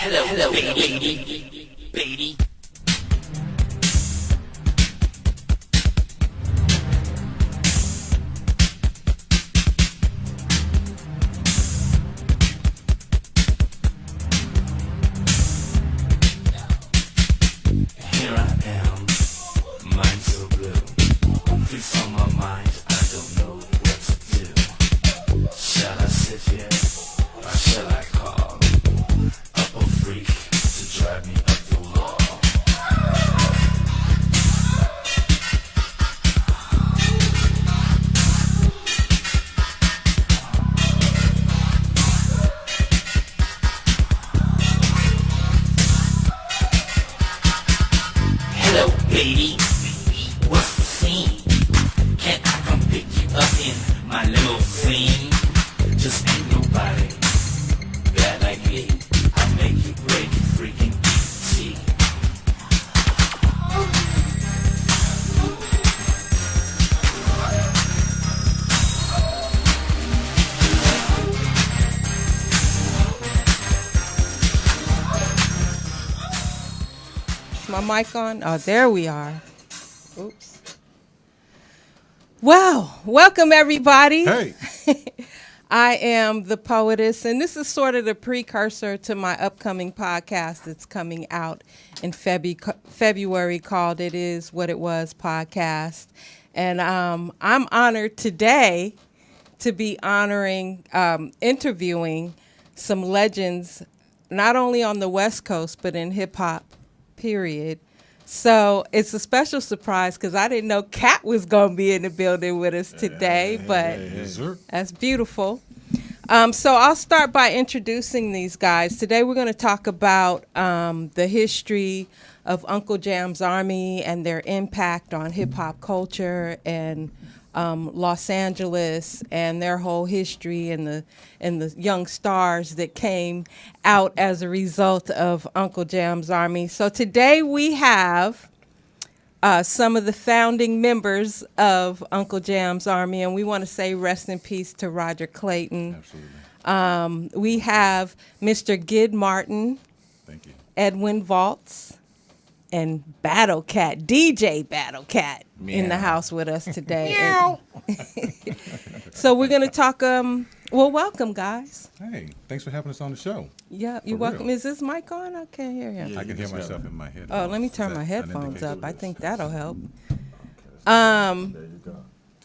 Hello, baby. Here I am, mind so blue. Fix on my mind, I don't know what to do. Shall I sit here, or shall I call up a freak to drive me up the wall? Hello, baby. What's the scene? Can't I come pick you up in my limousine? Just ain't nobody bad like me. I make you great freaking tea. My mic on? Oh, there we are. Oops. Well, welcome everybody. Hey. I am the Poetess, and this is sort of the precursor to my upcoming podcast that's coming out in February called It Is What It Was podcast. And I'm honored today to be interviewing some legends, not only on the West Coast, but in hip-hop, period. So it's a special surprise because I didn't know Kat was going to be in the building with us today, but that's beautiful. So I'll start by introducing these guys. Today we're going to talk about the history of Uncle Jamm's Army and their impact on hip-hop culture and Los Angeles and their whole history and the young stars that came out as a result of Uncle Jamm's Army. So today we have some of the founding members of Uncle Jamm's Army, and we want to say rest in peace to Rodger Clayton. Absolutely. We have Mr. Gid Martin, Thank you. Edwin Vaultz, and Battlecat, DJ Battlecat, in the house with us today. So we're going to talk, well, welcome, guys. Hey, thanks for having us on the show. Yeah, you're For welcome. real. Is this mic on? I can't hear him. I can hear myself in my head. Oh, let me turn Is my that headphones an indicator? up. I think that'll help. There you go.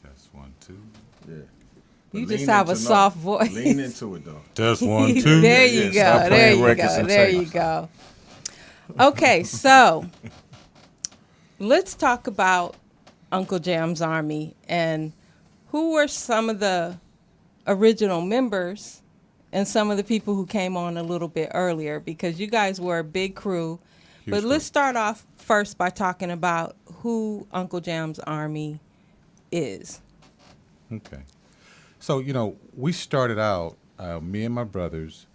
Test 1, 2. Yeah. You But just lean have a into soft no- voice. Lean into it though. Test 1, 2. There Yeah, you stop go. There playing you records go. and There tapes. you go. Okay, so let's talk about Uncle Jamm's Army and who were some of the original members and some of the people who came on a little bit earlier, because you guys were a big crew. Huge But crew. let's start off first by talking about who Uncle Jamm's Army is. Okay. So, we started out, me and my brothers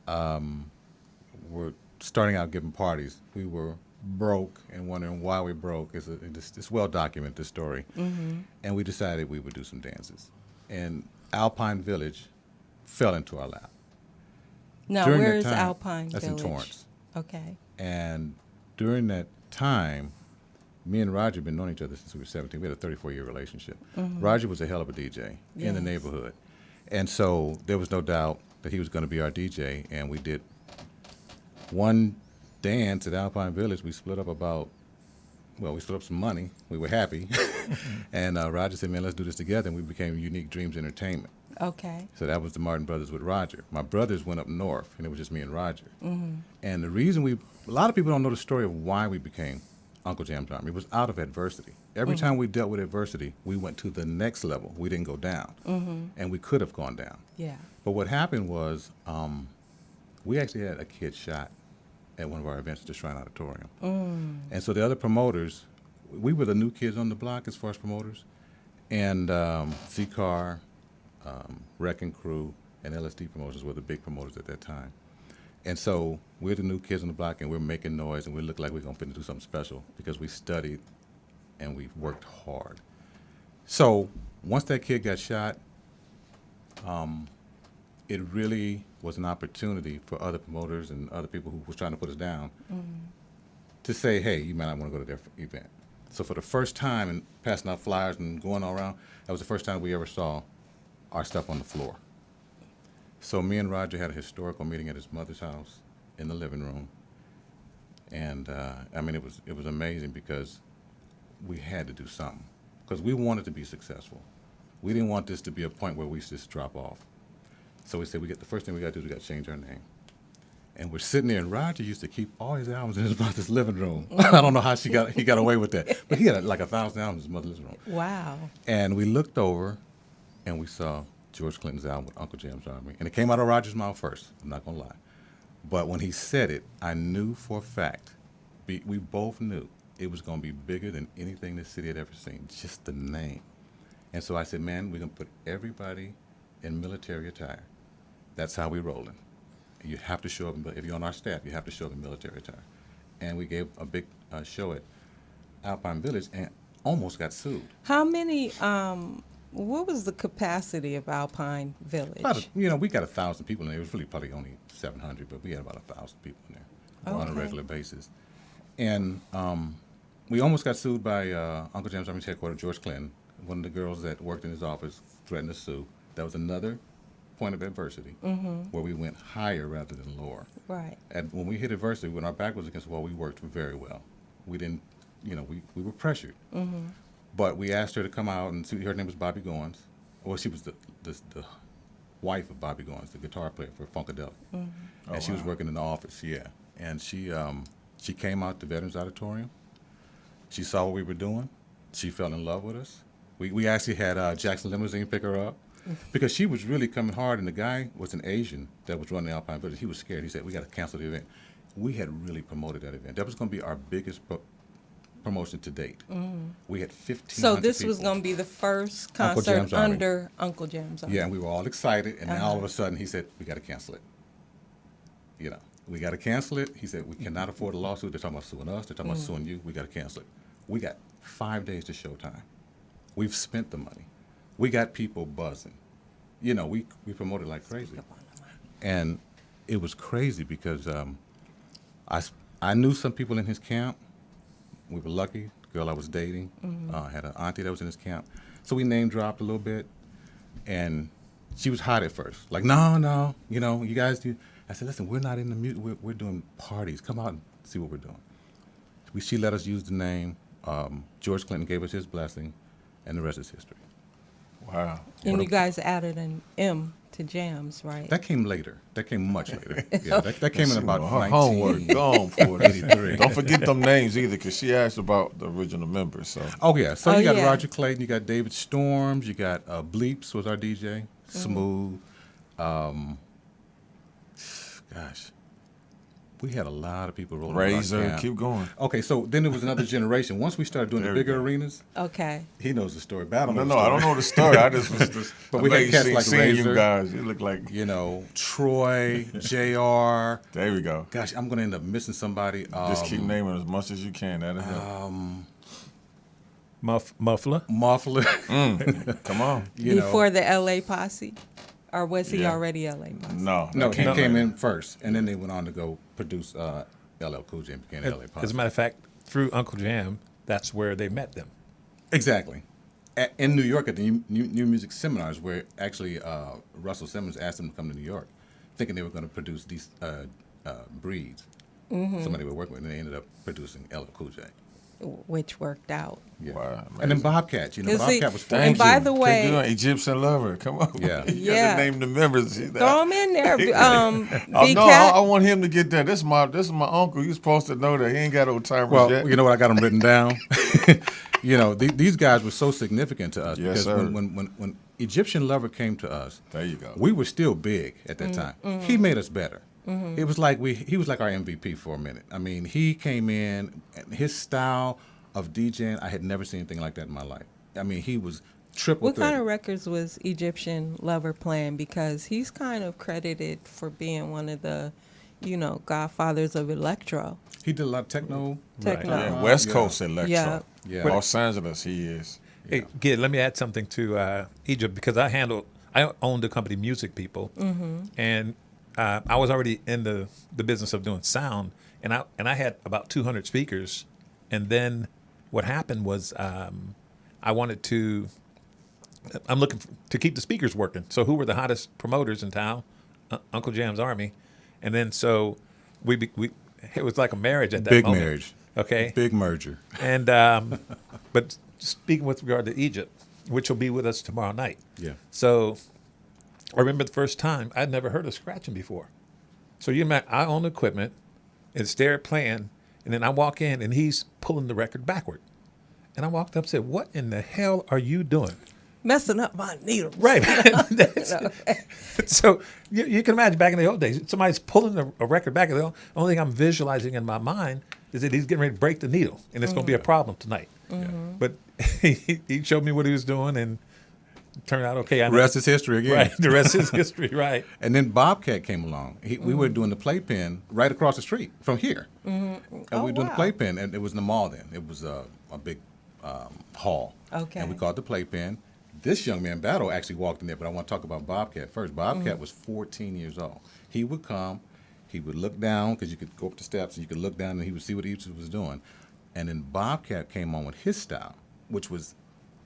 were starting out giving parties. We were broke and wondering why we broke. It's well documented, this story. Mm-hmm. And we decided we would do some dances. And Alpine Village fell into our lap. Now, During where that is time- Alpine That's Village? in Torrance. Okay. And during that time, me and Rodger had been knowing each other since we were 17. We had a 34-year relationship. Mm-hmm. Rodger was a hell of a DJ in the Yes. neighborhood. And so there was no doubt that he was going to be our DJ. And we did one dance at Alpine Village. We split up we split up some money. We were happy. And Rodger said, man, let's do this together. And we became Unique Dreams Entertainment. Okay. So that was the Martin brothers with Rodger. My brothers went up north, and it was just me and Rodger. Mm-hmm. And the reason a lot of people don't know the story of why we became Uncle Jamm's Army. It was out of adversity. Every time we dealt with adversity, we went to the next level. We didn't go down. And we could have gone down. Yeah. But what happened was we actually had a kid shot at one of our events at the Shrine Auditorium. And so the other promoters, we were the new kids on the block as far as promoters. And Z-Car, Wrecking Crew, and LSD Promotions were the big promoters at that time. And so we're the new kids on the block, and we're making noise, and we look like we're going to do something special because we studied and we worked hard. So once that kid got shot, it really was an opportunity for other promoters and other people who was trying to put us down to say, hey, you might not want to go to their event. So for the first time, and passing out flyers and going all around, that was the first time we ever saw our stuff on the floor. So me and Rodger had a historical meeting at his mother's house in the living room. And, I mean, it was amazing because we had to do something because we wanted to be successful. We didn't want this to be a point where we just drop off. So we said, the first thing we got to do is we got to change our name. And we're sitting there, and Rodger used to keep all his albums in his mother's living room. I don't know how he got away with that, but he had like 1,000 albums in his mother's living room. Wow. And we looked over, and we saw George Clinton's album with Uncle Jamm's Army. And it came out of Rodger's mouth first, I'm not going to lie. But when he said it, I knew for a fact, we both knew it was going to be bigger than anything this city had ever seen, just the name. And so I said, man, we're going to put everybody in military attire. That's how we're rolling. You have to show up, if you're on our staff, you have to show up in military attire. And we gave a big show at Alpine Village and almost got sued. How many, what was the capacity of Alpine Village? We got 1,000 people in there. It was really probably only 700, but we had about 1,000 people in there on a regular basis. And we almost got sued by Uncle Jamm's Army's headquarters, George Clinton. One of the girls that worked in his office threatened to sue. That was another point of adversity where we went higher rather than lower. Right. And when we hit adversity, when our back was against the wall, we worked very well. We didn't, we were pressured. But we asked her to come out and see. Her name was Bobby Goins. Well, she was the wife of Bobby Goins, the guitar player for Funkadelic. And she was working in the office, And she came out to Veterans Auditorium. She saw what we were doing. She fell in love with us. We actually had Jackson Limousine pick her up because she was really coming hard, and the guy was an Asian that was running the Alpine Village. He was scared. He said, we got to cancel the event. We had really promoted that event. That was going to be our biggest promotion to date. We had 1,500 So this people. was going to be the first Uncle concert Jamm's Army. under Uncle Jamm's Army. Yeah, and we were all excited, and then all of a sudden he said, we got to cancel it. We got to cancel it. He said, we cannot afford a lawsuit. They're talking about suing us. They're talking about suing you. We got to cancel it. We got 5 days to showtime. We've spent the money. We got people buzzing. We promoted like crazy. And it was crazy because I knew some people in his camp. We were lucky. The girl I was dating had an auntie that was in his camp. So we name dropped a little bit. And she was hot at first. Like, no, you guys do. I said, listen, we're not in the music. We're doing parties. Come out and see what we're doing. She let us use the name. George Clinton gave us his blessing, and the rest is history. Wow. And you guys added an M to Jams, right? That came later. That came much later. Yeah, that came in about homework. Go on, Poetess. Don't forget them names either, because she asked about the original members. So. Oh, yeah. So you got Rodger Clayton, you got David Storms, you got Bleeps was our DJ, Smooth. Gosh, we had a lot of people rolling Razor, keep going. Okay, so then there was another generation. Once we started doing the bigger arenas, he knows the story. Battle. No, I don't know the story. I just was just. But we had cats like Razor. You guys, you look like Troy, Jr. There we go. Gosh, I'm gonna end up missing somebody. Just keep naming as much as you can. That'll help. Muffler. Come on. Before the LA posse? Or was he already LA posse? No, he came in first, and then they went on to go produce LL Cool J and became LA posse. As a matter of fact, through Uncle Jam, that's where they met them. Exactly. In New York at the New Music Seminars, where actually Russell Simmons asked them to come to New York, thinking they were going to produce these breeds. Somebody they were working with, and they ended up producing LL Cool J. Which worked out. Yeah. Wow, and then Bobcat, Bobcat was and by the way, Egyptian Lover, come on. Yeah. You got to name the members. Throw him in there. I want him to get that. This is my uncle. You're supposed to know that. He ain't got old timers yet. You know what? I got them written down. These guys were so significant to us because when Egyptian Lover came to us, there you go. We were still big at that time. He made us better. It was like he was like our MVP for a minute. I mean, he came in, and his style of DJing, I had never seen anything like that in my life. I mean, he was triple. What kind of records was Egyptian Lover playing? Because he's kind of credited for being one of the, godfathers of electro. He did a lot of techno. Yeah, West Coast electro. Yeah. Los Angeles, he is. Hey, Gid, let me add something to Egypt because I handled I owned a company, Music People, and I was already in the business of doing sound, and I had about 200 speakers, and then what happened was I wanted to. I'm looking to keep the speakers working. So who were the hottest promoters in town? Uncle Jam's Army, and then so we it was like a marriage at that Big moment. marriage. Okay. Big merger. And but speaking with regard to Egypt, which will be with us tomorrow night. Yeah. So I remember the first time I'd never heard of scratching before. So you imagine I own equipment, it's there playing, and then I walk in and he's pulling the record backward. And I walked up and said, "What in the hell are you doing?" Messing up my needles. Right. So you can imagine back in the old days, somebody's pulling a record back, and the only thing I'm visualizing in my mind is that he's getting ready to break the needle, and it's going to be a problem tonight. But he showed me what he was doing, and it turned out okay. The rest is history again. Right. The rest is history, right. And then Bobcat came along. We were doing the playpen right across the street from here. And we were doing the playpen, and it was in the mall then. It was a big hall. Okay. And we called it the playpen. This young man, Battle, actually walked in there, but I want to talk about Bobcat first. Bobcat was 14 years old. He would come, he would look down, because you could go up the steps, and you could look down, and he would see what each was doing. And then Bobcat came on with his style, which was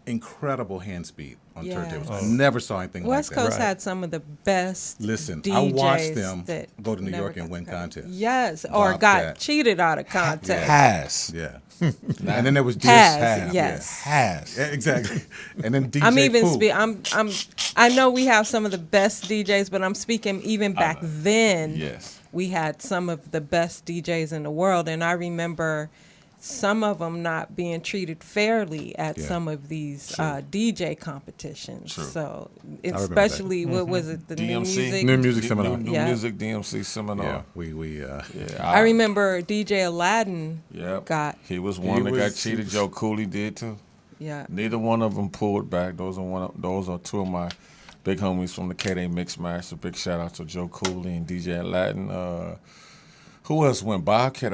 incredible hand speed on turntables. I never saw anything West like that. Coast had some of the best Listen, DJs I watched them that go to New never York and got win credit. contests. Yes, or Bobcat. got cheated out of contests. Has. Yeah. And then there was Yes. Has. Yeah, exactly. And then DJ I'm even Pooh. I know we have some of the best DJs, but I'm speaking even back then. Yes. We had some of the best DJs in the world, and I remember some of them not being treated fairly at some of these DJ competitions. True. So, remember especially what was it, the New Music? New Music Seminar. New Yeah. Music DMC Seminar. Yeah, I remember DJ Aladdin got. He was one that got cheated. Joe Cooley did too. Yeah. Neither one of them pulled back. Those are two of my big homies from the KDAY Mixmaster. Big shout out to Joe Cooley and DJ Aladdin. Who else went? Battlecat,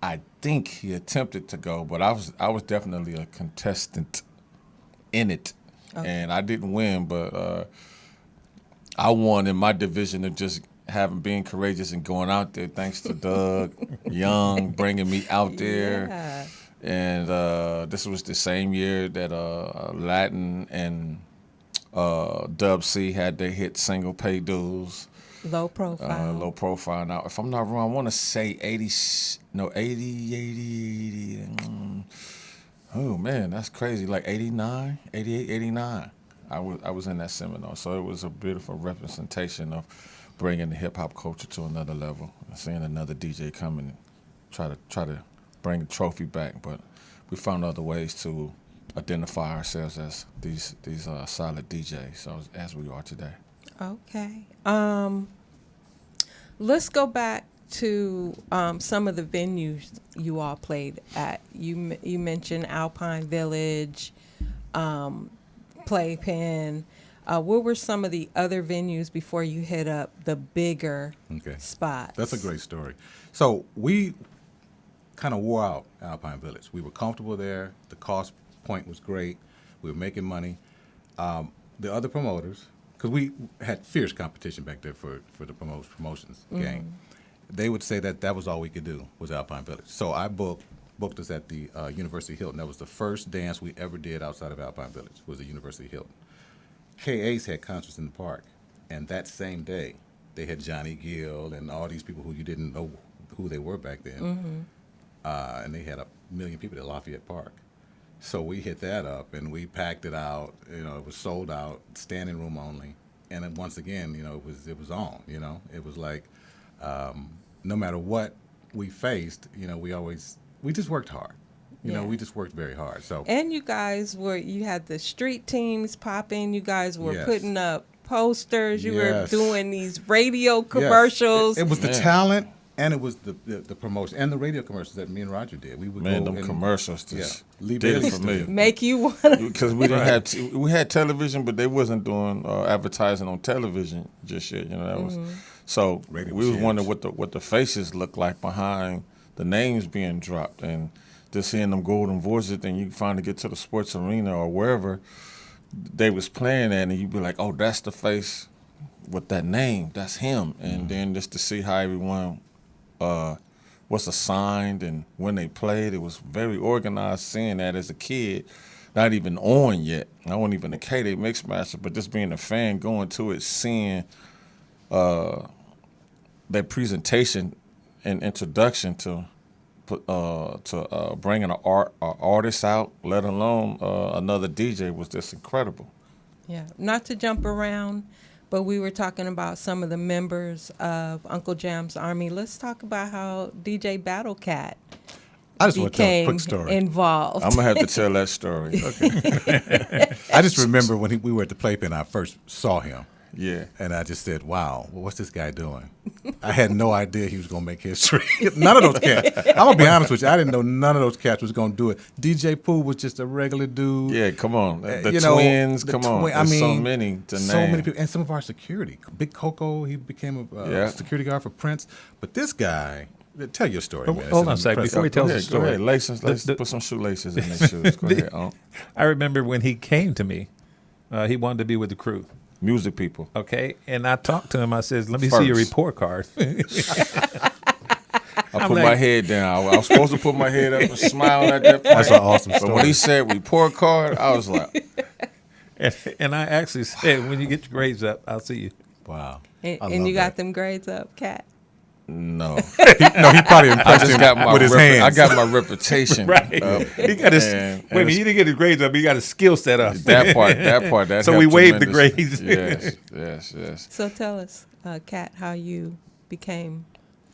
I think he attempted to go, but I was definitely a contestant in it, and I didn't win, but I won in my division of just being courageous and going out there. Thanks to Doug Young bringing me out there. Yeah. And this was the same year that Latin and Dub C had their hit single "Pay Dues." Low profile. Low profile. Now, if I'm not wrong, I want to say 80. Oh, man, that's crazy. Like 89, 88, 89. I was in that seminar. So it was a beautiful representation of bringing the hip-hop culture to another level. Seeing another DJ come and try to bring the trophy back. But we found other ways to identify ourselves as these solid DJs, so as we are today. Okay. Let's go back to some of the venues you all played at. You mentioned Alpine Village, Playpen. What were some of the other venues before you hit up the bigger spots? That's a great story. So we kind of wore out Alpine Village. We were comfortable there. The cost point was great. We were making money. The other promoters, because we had fierce competition back there for the promotions game, they would say that was all we could do was Alpine Village. So I booked us at the University Hilton. That was the first dance we ever did outside of Alpine Village, was the University Hilton. KA's had concerts in the park, and that same day they had Johnny Gill and all these people who you didn't know who they were back then, and they had 1 million people at Lafayette Park. So we hit that up, and we packed it out. It was sold out, standing room only. And then once again, it was on. It was like no matter what we faced, we just worked hard. We just worked very hard. So and you guys you had the street teams popping. You guys were putting up posters. You were doing these radio commercials. It was the talent. And it was the promotion and the radio commercials that me and Rodger did. We would go them commercials just did it for me. Make you want to. Because we didn't have we had television, but they wasn't doing advertising on television just yet. That was so. Radio we was wondering what the faces looked like behind the names being dropped, and just hearing them golden voices. Then you finally get to the sports arena or wherever. they was playing that, and you'd be like, oh, that's the face with that name, that's him. And then just to see how everyone was assigned and when they played, it was very organized. Seeing that as a kid, not even on yet, I wasn't even a KDAY Mixmaster, but just being a fan, going to it, seeing their presentation and introduction to bringing an artist out, let alone another DJ, was just incredible. Yeah, not to jump around, but we were talking about some of the members of Uncle Jamm's Army. Let's talk about how DJ Battlecat I just want to tell a became quick story. involved. I'm gonna have to tell that story. Okay. I just remember when we were at the playpen, I first saw him. Yeah. And I just said, wow, well, what's this guy doing? I had no idea he was going to make history. None of those cats. I'm going to be honest with you. I didn't know none of those cats was going to do it. DJ Pooh was just a regular dude. Yeah, come on. The You know, twins, the come twi- on. I There's so mean, many to so name. many people. And some of our security. Big Coco, he became a Yeah. security guard for Prince. But this guy, tell your story, man. Hold on a It's second. Before he impressive. tells the Go story. ahead. Laces, put some shoelaces in their shoes. Go ahead. I remember when he came to me, he wanted to be with the crew. Music people. Okay, and I talked to him. I says, "Let me see your First. report card." I I'm put like- my head down. I was supposed to put my head up and smile at that point. That's an awesome But when story. he said report card, I was like, and I actually said, "When you get your grades up, I'll see you." Wow. and I and love you got that. them grades up, Cat. no. No, he probably I impressed just him got my with his hands. I got my reputation. Right. up. He got his. And Wait a minute. He didn't get his grades up. He got his skill set up. That part. That So we helped waived the tremendous. grades. Yes. So tell us, Cat, how you became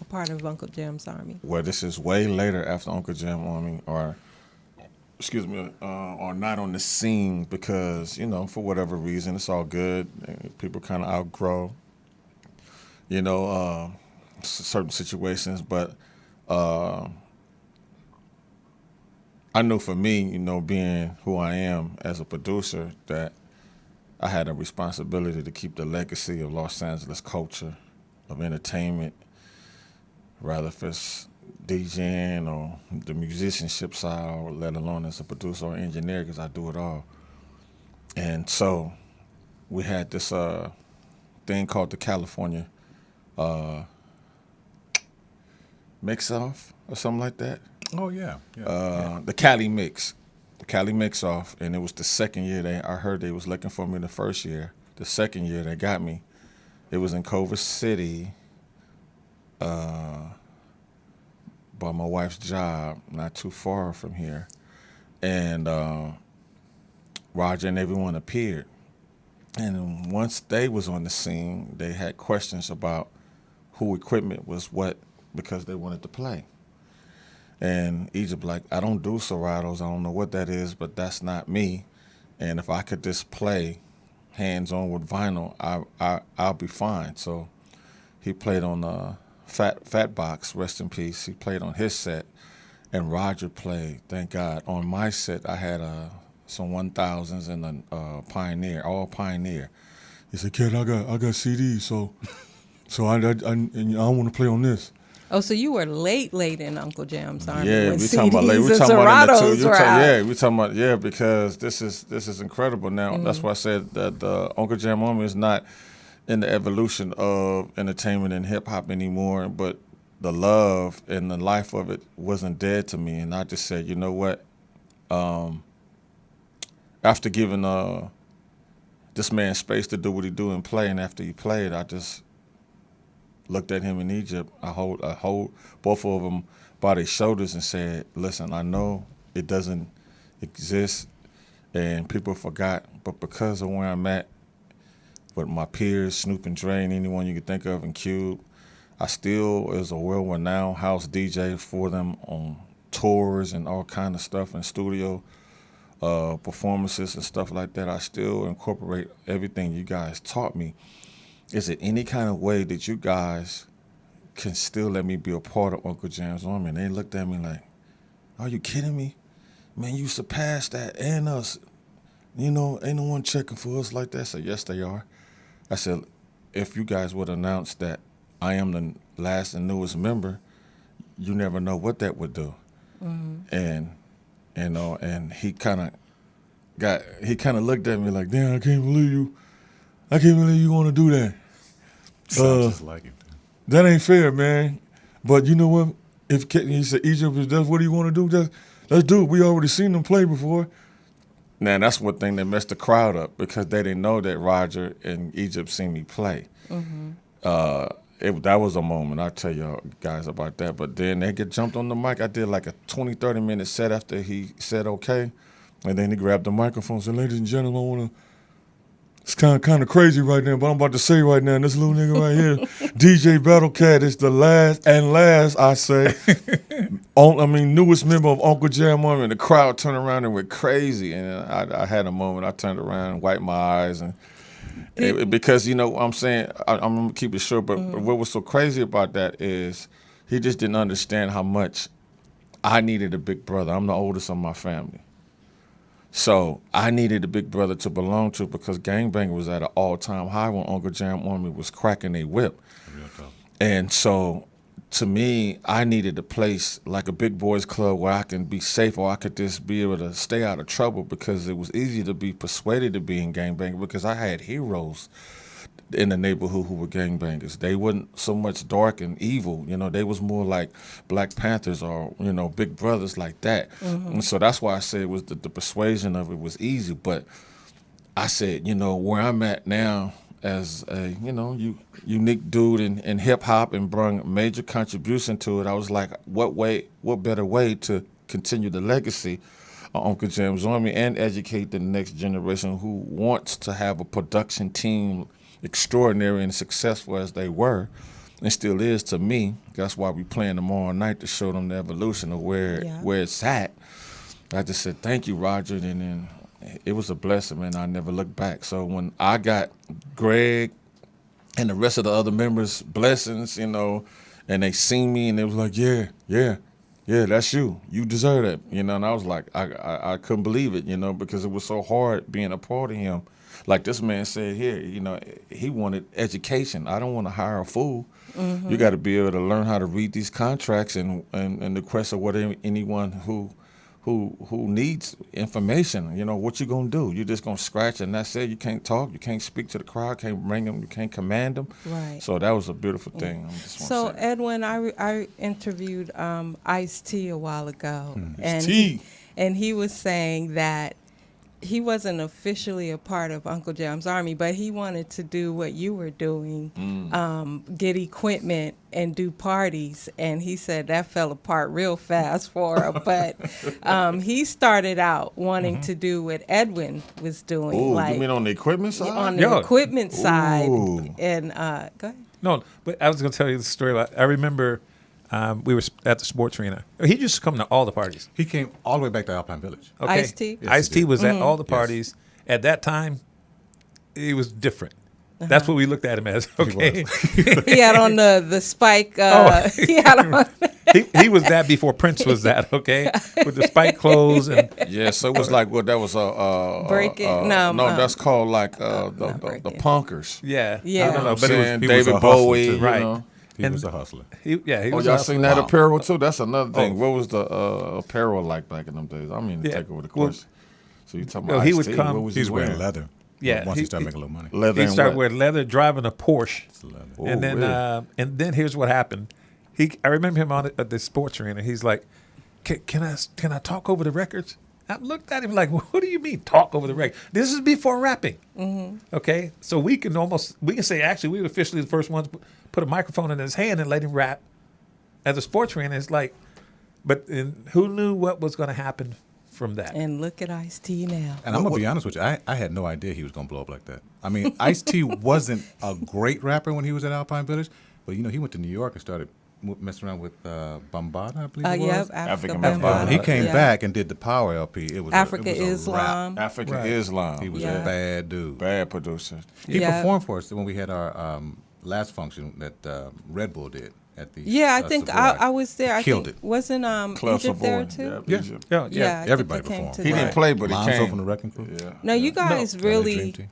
a part of Uncle Jamm's Army. Well, this is way later after Uncle Jam Army, or not on the scene because, for whatever reason, it's all good. People kind of outgrow, certain situations. But I knew for me, being who I am as a producer, that I had a responsibility to keep the legacy of Los Angeles culture, of entertainment, rather if it's DJing or the musicianship side, or let alone as a producer or engineer, because I do it all. And so we had this thing called the California Mix-Off or something like that. Oh, yeah. The Cali Mix. The Cali Mix-Off, and it was the second year I heard they was looking for me the first year. The second year they got me. It was in Culver City, by my wife's job, not too far from here. And Rodger and everyone appeared. And once they was on the scene, they had questions about who equipment was what, because they wanted to play. And Egypt like, I don't do Seratos, I don't know what that is, but that's not me. And if I could just play hands-on with vinyl, I'll be fine. So he played on Fat Box, rest in peace. He played on his set, and Rodger played, thank God. On my set, I had some 1000s and a Pioneer, all Pioneer. He said, "Kid, I got CDs, so I want to play on this." Oh, so you were late in Uncle Jamm's Army. Yeah, when we talking about late. CDs We and talking about in the Seratos two. were out. We talking about because this is incredible. Now that's why I said that Uncle Jam Army is not in the evolution of entertainment and hip hop anymore, but the love and the life of it wasn't dead to me, and I just said, you know what? After giving this man space to do what he do and play, and after he played, I just looked at him in Egypt. I hold both of them by their shoulders and said, listen, I know it doesn't exist and people forgot, but because of where I'm at with my peers, Snoop and Dre and anyone you can think of, and Cube, I still is a world-renowned house DJ for them on tours and all kind of stuff and studio performances and stuff like that. I still incorporate everything you guys taught me. Is it any kind of way that you guys can still let me be a part of Uncle Jam's Army? And they looked at me like, are you kidding me? Man, you surpassed that and us. Ain't no one checking for us like that. I said, yes, they are. I said, if you guys would announce that I am the last and newest member, you never know what that would do. Mm-hmm. And he kind of he kind of looked at me like, damn, I can't believe you want to do that. Sounds just like him. That ain't fair, man. But you know what? He said, Egypt is death. What do you want to do? Let's do it. We already seen them play before. Now, that's one thing that messed the crowd up because they didn't know that Rodger and Egypt seen me play. That was a moment. I'll tell y'all guys about that. But then they get jumped on the mic. I did like a 20, 30-minute set after he said okay. And then he grabbed the microphone and said, ladies and gentlemen, I want to... It's kind of crazy right now, but I'm about to say right now, this little nigga right here, DJ Battlecat is the last, I say, newest member of Uncle Jamm Army. And the crowd turned around and went crazy. And I had a moment. I turned around and wiped my eyes. And because, you know what I'm saying, I'm going to keep it short, but what was so crazy about that is he just didn't understand how much I needed a big brother. I'm the oldest of my family. So I needed a big brother to belong to because gangbanging was at an all-time high when Uncle Jamm Army was cracking a whip. And so to me, I needed a place like a big boys club where I can be safe or I could just be able to stay out of trouble because it was easy to be persuaded to be in gangbanging because I had heroes in the neighborhood who were gangbangers. They wasn't so much dark and evil, you know, they was more like Black Panthers or, you know, big brothers like that. And so that's why I said it was the persuasion of it was easy. But I said, you know, where I'm at now as a, you know, unique dude in hip hop and bring a major contribution to it, I was like, what better way to continue the legacy of Uncle Jamm's Army and educate the next generation who wants to have a production team extraordinary and successful as they were and still is to me. That's why we playing tomorrow night to show them the evolution of where it's at. I just said, thank you, Rodger. And then it was a blessing, man. I never looked back. So when I got Greg and the rest of the other members' blessings, you know, and they seen me and they was like, yeah, that's you. You deserve that. You know, and I was like, I couldn't believe it, you know, because it was so hard being a part of him. Like this man said here, you know, he wanted education. I don't want to hire a fool. You got to be able to learn how to read these contracts and the request of what anyone who needs information. You know, what you gonna do? You just gonna scratch and that's it. You can't talk. You can't speak to the crowd. Can't bring them. You can't command them. Right. So that was a beautiful thing. So Edwin, I interviewed Ice-T a while ago, and he was saying that he wasn't officially a part of Uncle Jamm's Army, but he wanted to do what you were doing, get equipment and do parties. And he said that fell apart real fast for him. But he started out wanting to do what Edwin was doing. Ooh, like, you mean on the equipment side? On the equipment side. Ooh. And go ahead. No, but I was going to tell you the story. I remember we were at the sports arena. He used to come to all the parties. He came all the way back to Alpine Village. Okay? Ice-T? Yes, Ice-T was at all the Yes. parties. At that time, he was different. That's what we looked at him as. Okay, He had on the spike. He had on. he was that before Prince was that. Okay, with the spike clothes and Yeah, so it was like what that was Breaking- no, no, that's called like the breaking. punkers. yeah. Yeah. I don't know, I'm but it was, saying he was a David hustler, Bowie, too. you Right. know. He was a hustler. he Oh, was y'all awesome. seen that Wow. apparel too? That's another thing. What was the apparel like back in them days? I mean, to Yeah. take over the Well, question. So you talking well, about he would Ice-T, come- what was He's he wearing leather. Yeah, Once he- he started making a little money. Leather He and started what? wearing leather, driving a Porsche, It's leather. Oh, and then really? here's what happened. I remember him at the sports arena. He's like, "Can I talk over the records?" I looked at him like, "What do you mean talk over the record? This is before rapping." Okay, so we can say actually we were officially the first ones to put a microphone in his hand and let him rap at the sports arena. It's like, who knew what was going to happen from that? And look at Ice-T now. And I'm going to be honest with you, I had no idea he was going to blow up like that. I mean, Ice-T wasn't a great rapper when he was at Alpine Village, but, you know, he went to New York and started messing around with Bambaataa, I believe it was. Yep, African Africa. Bambaataa. And he came Yeah. back and did the Power LP. It was Africa it was a Islam. rap. African Right. Islam. He was Yeah. a bad dude. bad producer. He Yeah. performed for us when we had our last function that Red Bull did at the Yeah, I think Savoy. I was there. I Killed think, it. Wasn't Club Egypt there Savoy. too? Yeah. Egypt. Yeah, Yeah, I think everybody they came performed. to He that. didn't play, but he Lonzo came. from the Wrecking Crew. Yeah. No, you guys Family Dream really, Team.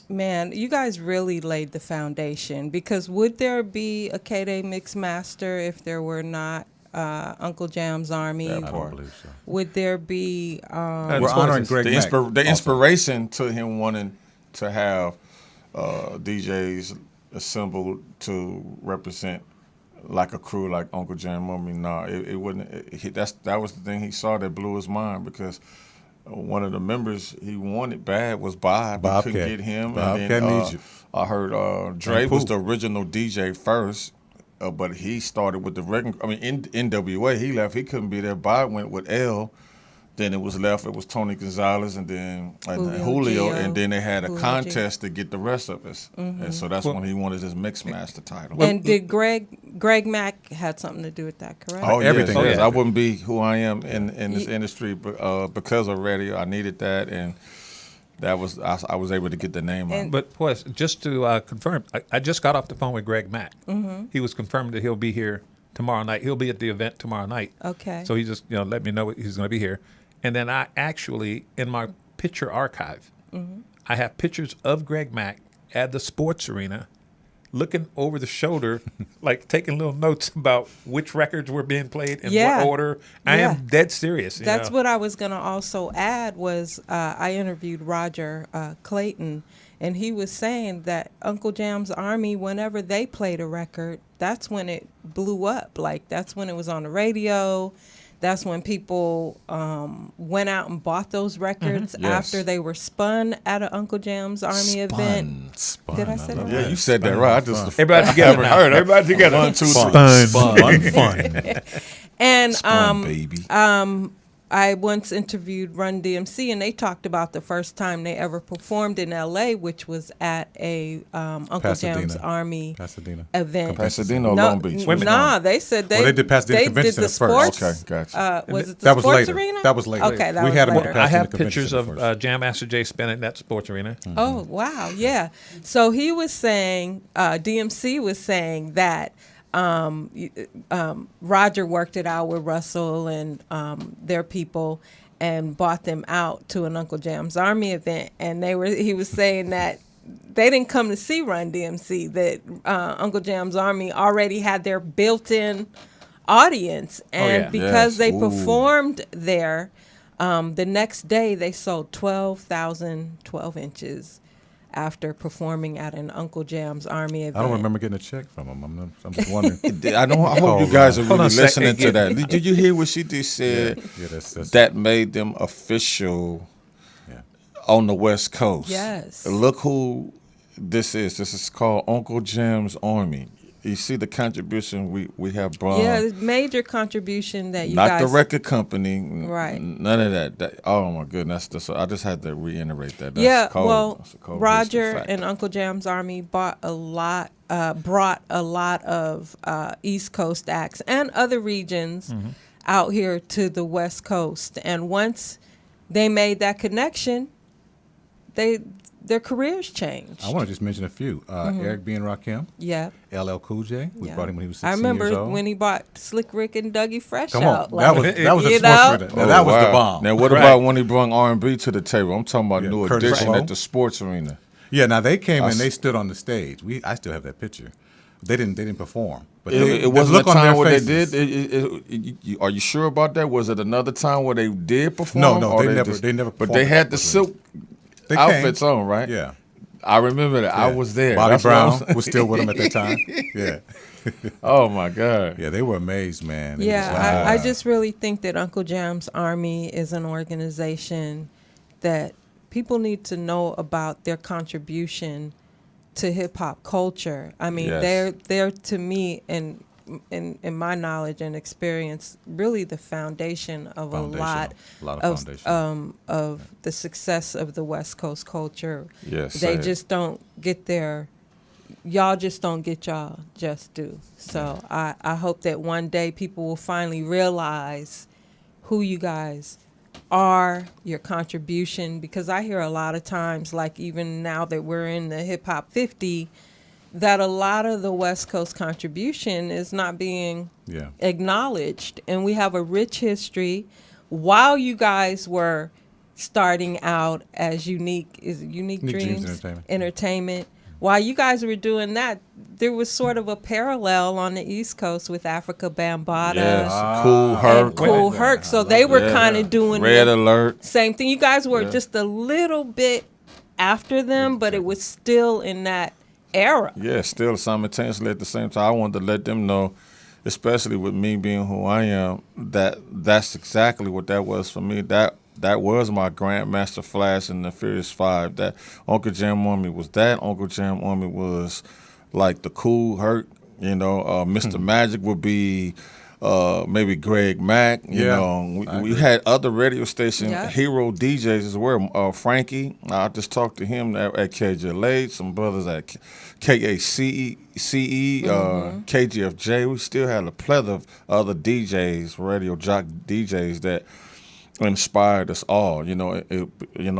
man, you guys really laid the foundation. Because would there be a KDAY Mixmaster if there were not Uncle Jamm's Army? That I part. don't believe so. Would there be? We're honoring Greg Mack. The also. inspiration to him wanting to have DJs assembled to represent like a crew like Uncle Jam. I mean, nah, it wouldn't. That was the thing he saw that blew his mind, because one of the members he wanted bad was Bob. He couldn't get him. Bobcat and then, needs you. I heard Dre was the original DJ first, but he started with the regular. I mean, in NWA, he left. He couldn't be there. Bob went with L. Then it was Tony Gonzalez, and then Julio, Gio, and then they had a Julio contest to get the rest of us. And so that's when he wanted his Mixmaster title. And did Greg Mack had something to do with that, correct? Oh, Everything. Yes, yes. Yeah. I wouldn't be who I am in this industry because of radio. I needed that, and that was I was able to get the name out. But Poetess, just to confirm, I just got off the phone with Greg Mack. He was confirmed that he'll be here tomorrow night. He'll be at the event tomorrow night. Okay. So he just let me know he's going to be here. And then I actually, in my picture archive, I have pictures of Greg Mack at the sports arena, looking over the shoulder, like taking little notes about which records were being played in what order. I am dead serious. That's what I was going to also add was I interviewed Rodger Clayton, and he was saying that Uncle Jam's Army, whenever they played a record, that's when it blew up. Like, that's when it was on the radio. That's when people went out and bought those records after they were spun at an Uncle Jam's Army event. Spun. Did I say that Yeah, right? you said that right. I just Everybody together now. Everybody together. 1, 2, 3. Fun. And Spun, baby. I once interviewed Run DMC, and they talked about the first time they ever performed in L.A., which was at a Uncle Jam's Army event. Pasadena or Long Beach? Nah, they said they did Pasadena Convention did the Center first. sports. Okay, gotcha. Was it the That was sports later. arena? That was later. Okay, that We was had 'em at later. the I have Pasadena pictures Convention of Center Jam Master Jay spinning that sports arena. Oh, wow. Yeah. So he was saying, DMC was saying that Rodger worked it out with Russell and their people and bought them out to an Uncle Jam's Army event. And he was saying that they didn't come to see Run DMC, that Uncle Jam's Army already had their built-in audience. And because they performed there, the next day they sold 12,000 12 inches after performing at an Uncle Jam's Army event. I don't remember getting a check from him. I'm just wondering. I hope you guys are Hold really on a sec. listening to that. Did you hear what she just said? that's That made them official on the West Coast. Yes. Look who this is. This is called Uncle Jam's Army. You see the contribution we have brought. Yeah, major contribution that you Not guys. the record company. Right. None of that. Oh, my goodness. I just had to reiterate that. That's cold. well, That's a cold Rodger fact. and Uncle Jam's Army brought a lot of East Coast acts and other regions out here to the West Coast. And once they made that connection, their careers changed. I want to just mention a few. Eric B. and Rakim, Yeah. LL Cool J. We brought him when he was 16 I remember years old. when he bought Slick Rick and Dougie Fresh Come out. on, that was a you sports know? arena. Now, that was the bomb. Now, what about when he brought R&B to the table? I'm talking about New Curtis Edition Blow. at the sports arena. Yeah, now they came and they stood on the stage. I still have that picture. They didn't perform, but It the wasn't a look on time their where faces. they did. Are you sure about that? Was it another time where they did perform? No, or they never But performed they at had the that silk They outfits came. on, right? Yeah. I remember that. I was there. Bobby That's what I Brown was still with them at that time. Yeah. Oh my God. Yeah, they were amazed, man. They Yeah, just, wow. I just really think that Uncle Jam's Army is an organization that people need to know about their contribution to hip hop culture. I mean, Yes. they're to me and in my knowledge and experience, really the foundation of a lot of the success of the West Coast culture. Yes, They sir. just don't get their, y'all just don't get y'all just due. So I hope that one day people will finally realize who you guys are, your contribution, because I hear a lot of times, like even now that we're in the Hip Hop 50, that a lot of the West Coast contribution is not being acknowledged. And we have a rich history. While you guys were starting out as Unique Dreams Entertainment. while you guys were doing that, there was sort of a parallel on the East Coast with Africa Bambaataa. Yes, Cool Herc. And Cool Herc. So they were kind of doing Red the Alert. same thing. You guys were just a little bit after them, but it was still in that era. Yeah, still simultaneously at the same time. I wanted to let them know, especially with me being who I am, that's exactly what that was for me. That was my Grandmaster Flash and the Furious Five. That Uncle Jam Army was that. Uncle Jam Army was like the Cool Herc. You know, Mr. Magic would be maybe Greg Mack. You know, we had other radio station hero DJs as well. Frankie, I just talked to him at KDAY. Some brothers at KACE, KGFJ. We still had a plethora of other DJs, radio jock DJs that inspired us all,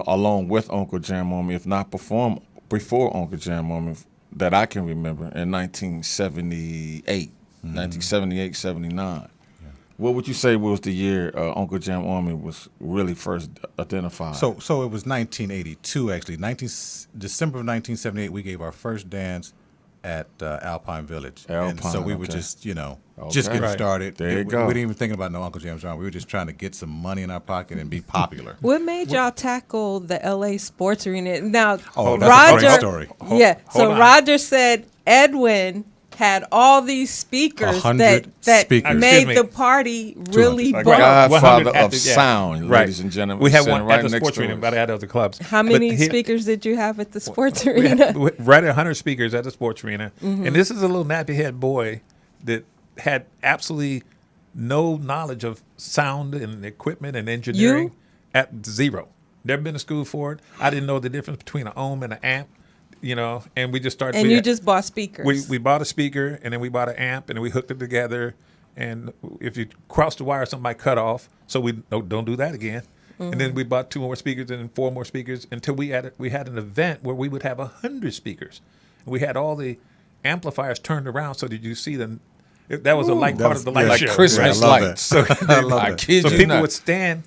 along with Uncle Jam on Me, if not perform before Uncle Jam on Me, that I can remember in 1978, 79. Yeah. What would you say was the year Uncle Jam Army was really first identified? So it was 1982, actually. December of 1978, we gave our first dance at Alpine Village. And so we were just, just getting started. There you go. We didn't even think about no Uncle Jam's Army. We were just trying to get some money in our pocket and be popular. What made y'all tackle the LA Sports Arena? Now, that's Rodger, a great story. Rodger said Edwin had all these speakers that speakers. made the party really bump. Godfather of sound, ladies and gentlemen. We had one right at the next sports arena, but at other clubs. How many speakers did you have at the sports arena? We had right at 100 speakers at the sports arena. And this is a little nappy-head boy that had absolutely no knowledge of sound and equipment and engineering at zero. Never been to school for it. I didn't know the difference between an ohm and an amp. And we just started. And you just bought speakers. We bought a speaker, and then we bought an amp, and then we hooked it together. And if you cross the wire, something might cut off. So we don't do that again. And then we bought 2 more speakers and then 4 more speakers until we had an event where we would have 100 speakers. And we had all the amplifiers turned around so that you see them. That was part of the light show. Like Christmas lights. So, people would stand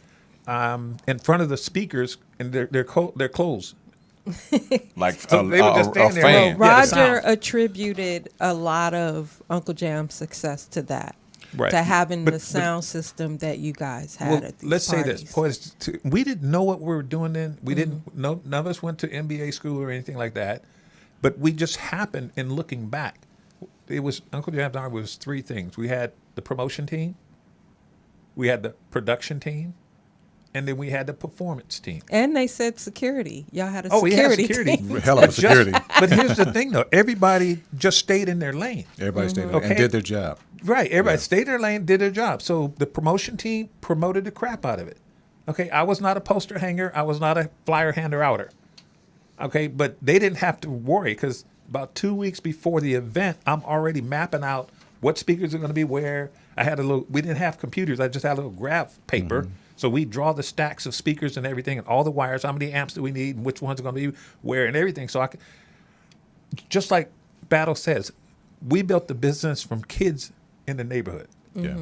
in front of the speakers, and they're closed. Like so they would just stand there. Fan. Well, Rodger attributed a lot of Uncle Jam's success to that, to having the sound system that you guys had at these let's parties. say this, Poetess, we didn't know what we were doing then. We didn't. None of us went to MBA school or anything like that, but we just happened. In looking back, it was Uncle Jam's Army was 3 things. We had the promotion team, we had the production team, and then we had the performance team. And they said security. Y'all had a security team. Hell of a security. But here's the thing, though. Everybody just stayed in their lane. Everybody stayed in and did their job. Right. Everybody stayed in their lane, did their job. So the promotion team promoted the crap out of it. Okay. I was not a poster hanger. I was not a flyer hander outer. Okay. But they didn't have to worry because about 2 weeks before the event, I'm already mapping out what speakers are going to be where. We didn't have computers. I just had a little graph paper. So we draw the stacks of speakers and everything and all the wires, how many amps do we need, and which ones are going to be where and everything. So just like Battle says, we built the business from kids in the neighborhood. Yeah.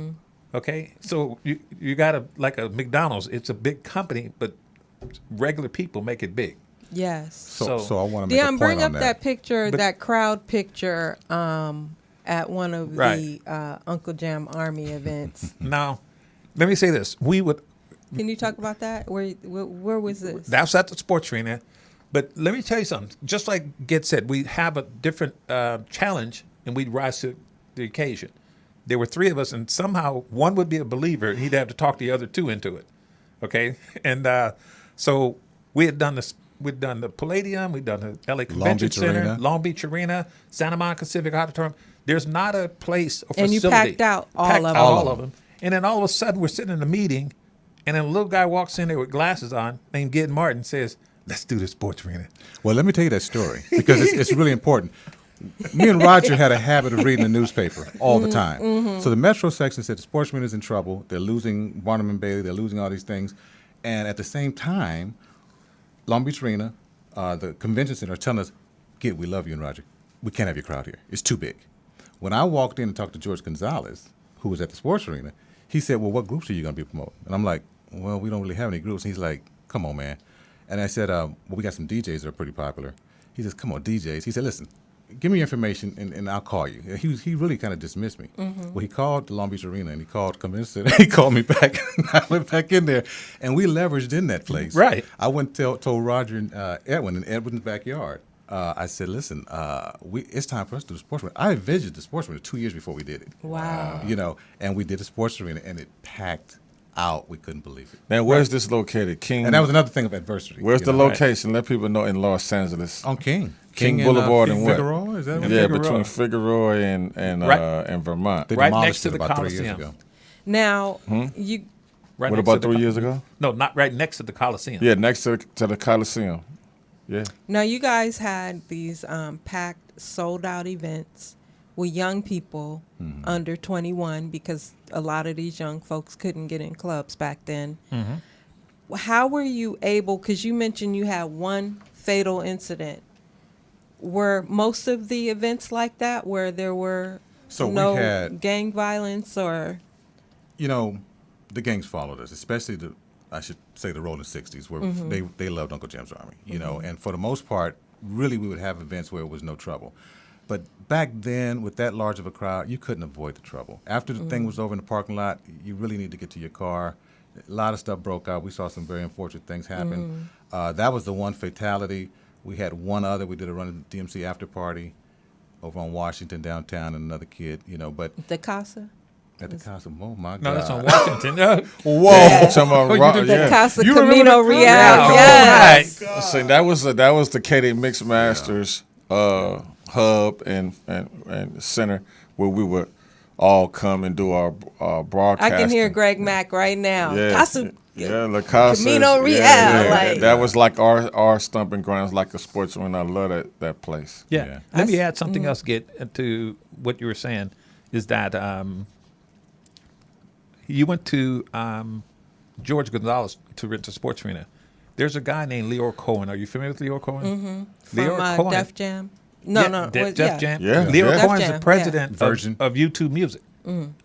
Okay? So you got like a McDonald's. It's a big company, but regular people make it big. Yes. So I want to make a point bring on up that picture, that crowd picture at one of the Uncle Jam Army events. Now, let me say this. Can you talk about that? Where was this? That's at the sports arena. But let me tell you something. Just like Gid said, we have a different challenge, and we'd rise to the occasion. There were 3 of us, and somehow one would be a believer, and he'd have to talk the other 2 into it. Okay? And so we had done this. We'd done the Palladium. We'd done the LA Convention Center, Long Beach Arena, Santa Monica Civic Auditorium. There's not a place or facility. And you packed out all of them. And then all of a sudden, we're sitting in a meeting, and then a little guy walks in there with glasses on, named Gid Martin, says, "Let's do the sports arena." Well, let me tell you that story because it's really important. Me and Rodger had a habit of reading the newspaper all the time. So the Metro section said the sports arena is in trouble. They're losing Barnum and Bailey. They're losing all these things. And at the same time, Long Beach Arena, the convention center are telling us, "Gid, we love you and Rodger. We can't have your crowd here. It's too big." When I walked in and talked to George Gonzalez, who was at the sports arena, he said, "Well, what groups are you going to be promoting?" And I'm like, "Well, we don't really have any groups." And he's like, "Come on, man." And I said, "Well, we got some DJs that are pretty popular." He says, come on, DJs. He said, listen, give me your information and I'll call you. He really kind of dismissed me. Well, he called the Long Beach Arena and he called Convention Center. He called me back. And I went back in there, and we leveraged in that place. Right. I went and told Rodger and Edwin in Edwin's backyard. I said, listen, it's time for us to do the sports arena. I visited the sports arena 2 years before we did it. Wow. You know, and we did the sports arena, and it packed out. We couldn't believe it. Now, where's this located? King. And that was another thing of adversity. Where's you the know? location? Let people know in Los Angeles. On King. King Boulevard and what? Figueroa? Is that what? Yeah, Figueroa. between Figueroa and Right. Vermont. They Right demolished next to it the about 3 years Coliseum. ago. Now, you Right What next about to 3 the years ago? No, not right next to the Coliseum. Yeah, next to the Coliseum. Yeah. Now, you guys had these packed, sold-out events with young people under 21 because a lot of these young folks couldn't get in clubs back then. How were you able, because you mentioned you had one fatal incident. Were most of the events like that where there were So we no had- gang violence or? You know, the gangs followed us, especially I should say the Rolling 60s, where they loved Uncle Jam's Army, you know, and for the most part, really we would have events where it was no trouble. But back then, with that large of a crowd, you couldn't avoid the trouble. After the thing was over in the parking lot, you really need to get to your car. A lot of stuff broke out. We saw some very unfortunate things happen. That was the one fatality. We had one other. We did a run at the DMC after party over on Washington downtown, and another kid, you know, but The Casa? at the Casa, oh my God. No, that's on Washington. No. Whoa, Yeah. talking about you rock, did The yeah. Casa You remember Camino the- Real, Yeah, yes. right. See, that was the KDAY Mixmasters hub and center where we would all come and do our I broadcasting. can hear Greg Mack right now. Yeah, Casa, yeah, La Casa. Camino Real, like- that was like our stomping grounds, like a sports arena. I love that place. Yeah. Yeah. Let me add something else, Gid, to what you were saying, is that you went to George Gonzalez to rent the sports arena. There's a guy named Lyor Cohen. Are you familiar with Lyor Cohen? from Def Jam. No, Def Jam. Yeah. Lyor Def Cohen's Jam, the president Virgin. of U2 Music.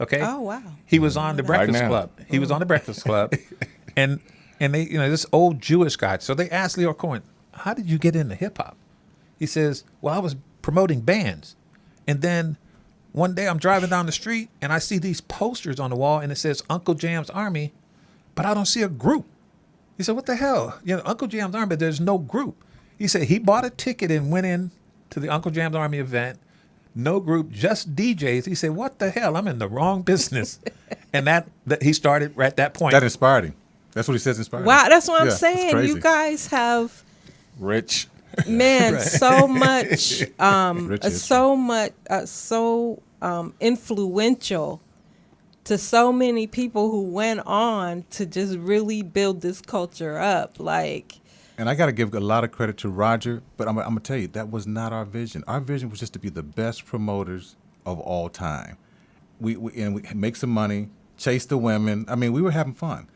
Okay. Oh, wow. He was on the Breakfast now. Club. He was on the Breakfast Club, and they, you know, this old Jewish guy. So they asked Lyor Cohen, "How did you get into hip hop?" He says, "Well, I was promoting bands, and then one day I'm driving down the street and I see these posters on the wall, and it says Uncle Jam's Army, but I don't see a group." He said, "What the hell? You know, Uncle Jam's Army, but there's no group." He said he bought a ticket and went in to the Uncle Jam's Army event. No group, just DJs. He said, "What the hell? I'm in the wrong business." And that he started right at that point. That inspired him. That's what he says inspired him. Wow, that's what I'm Yeah, it's saying. crazy. You guys have, Rich. man, so much, Riches. so influential to so many people who went on to just really build this culture up. Like, And I got to give a lot of credit to Rodger, but I'm going to tell you, that was not our vision. Our vision was just to be the best promoters of all time. We make some money, chase the women. I mean, we were having fun.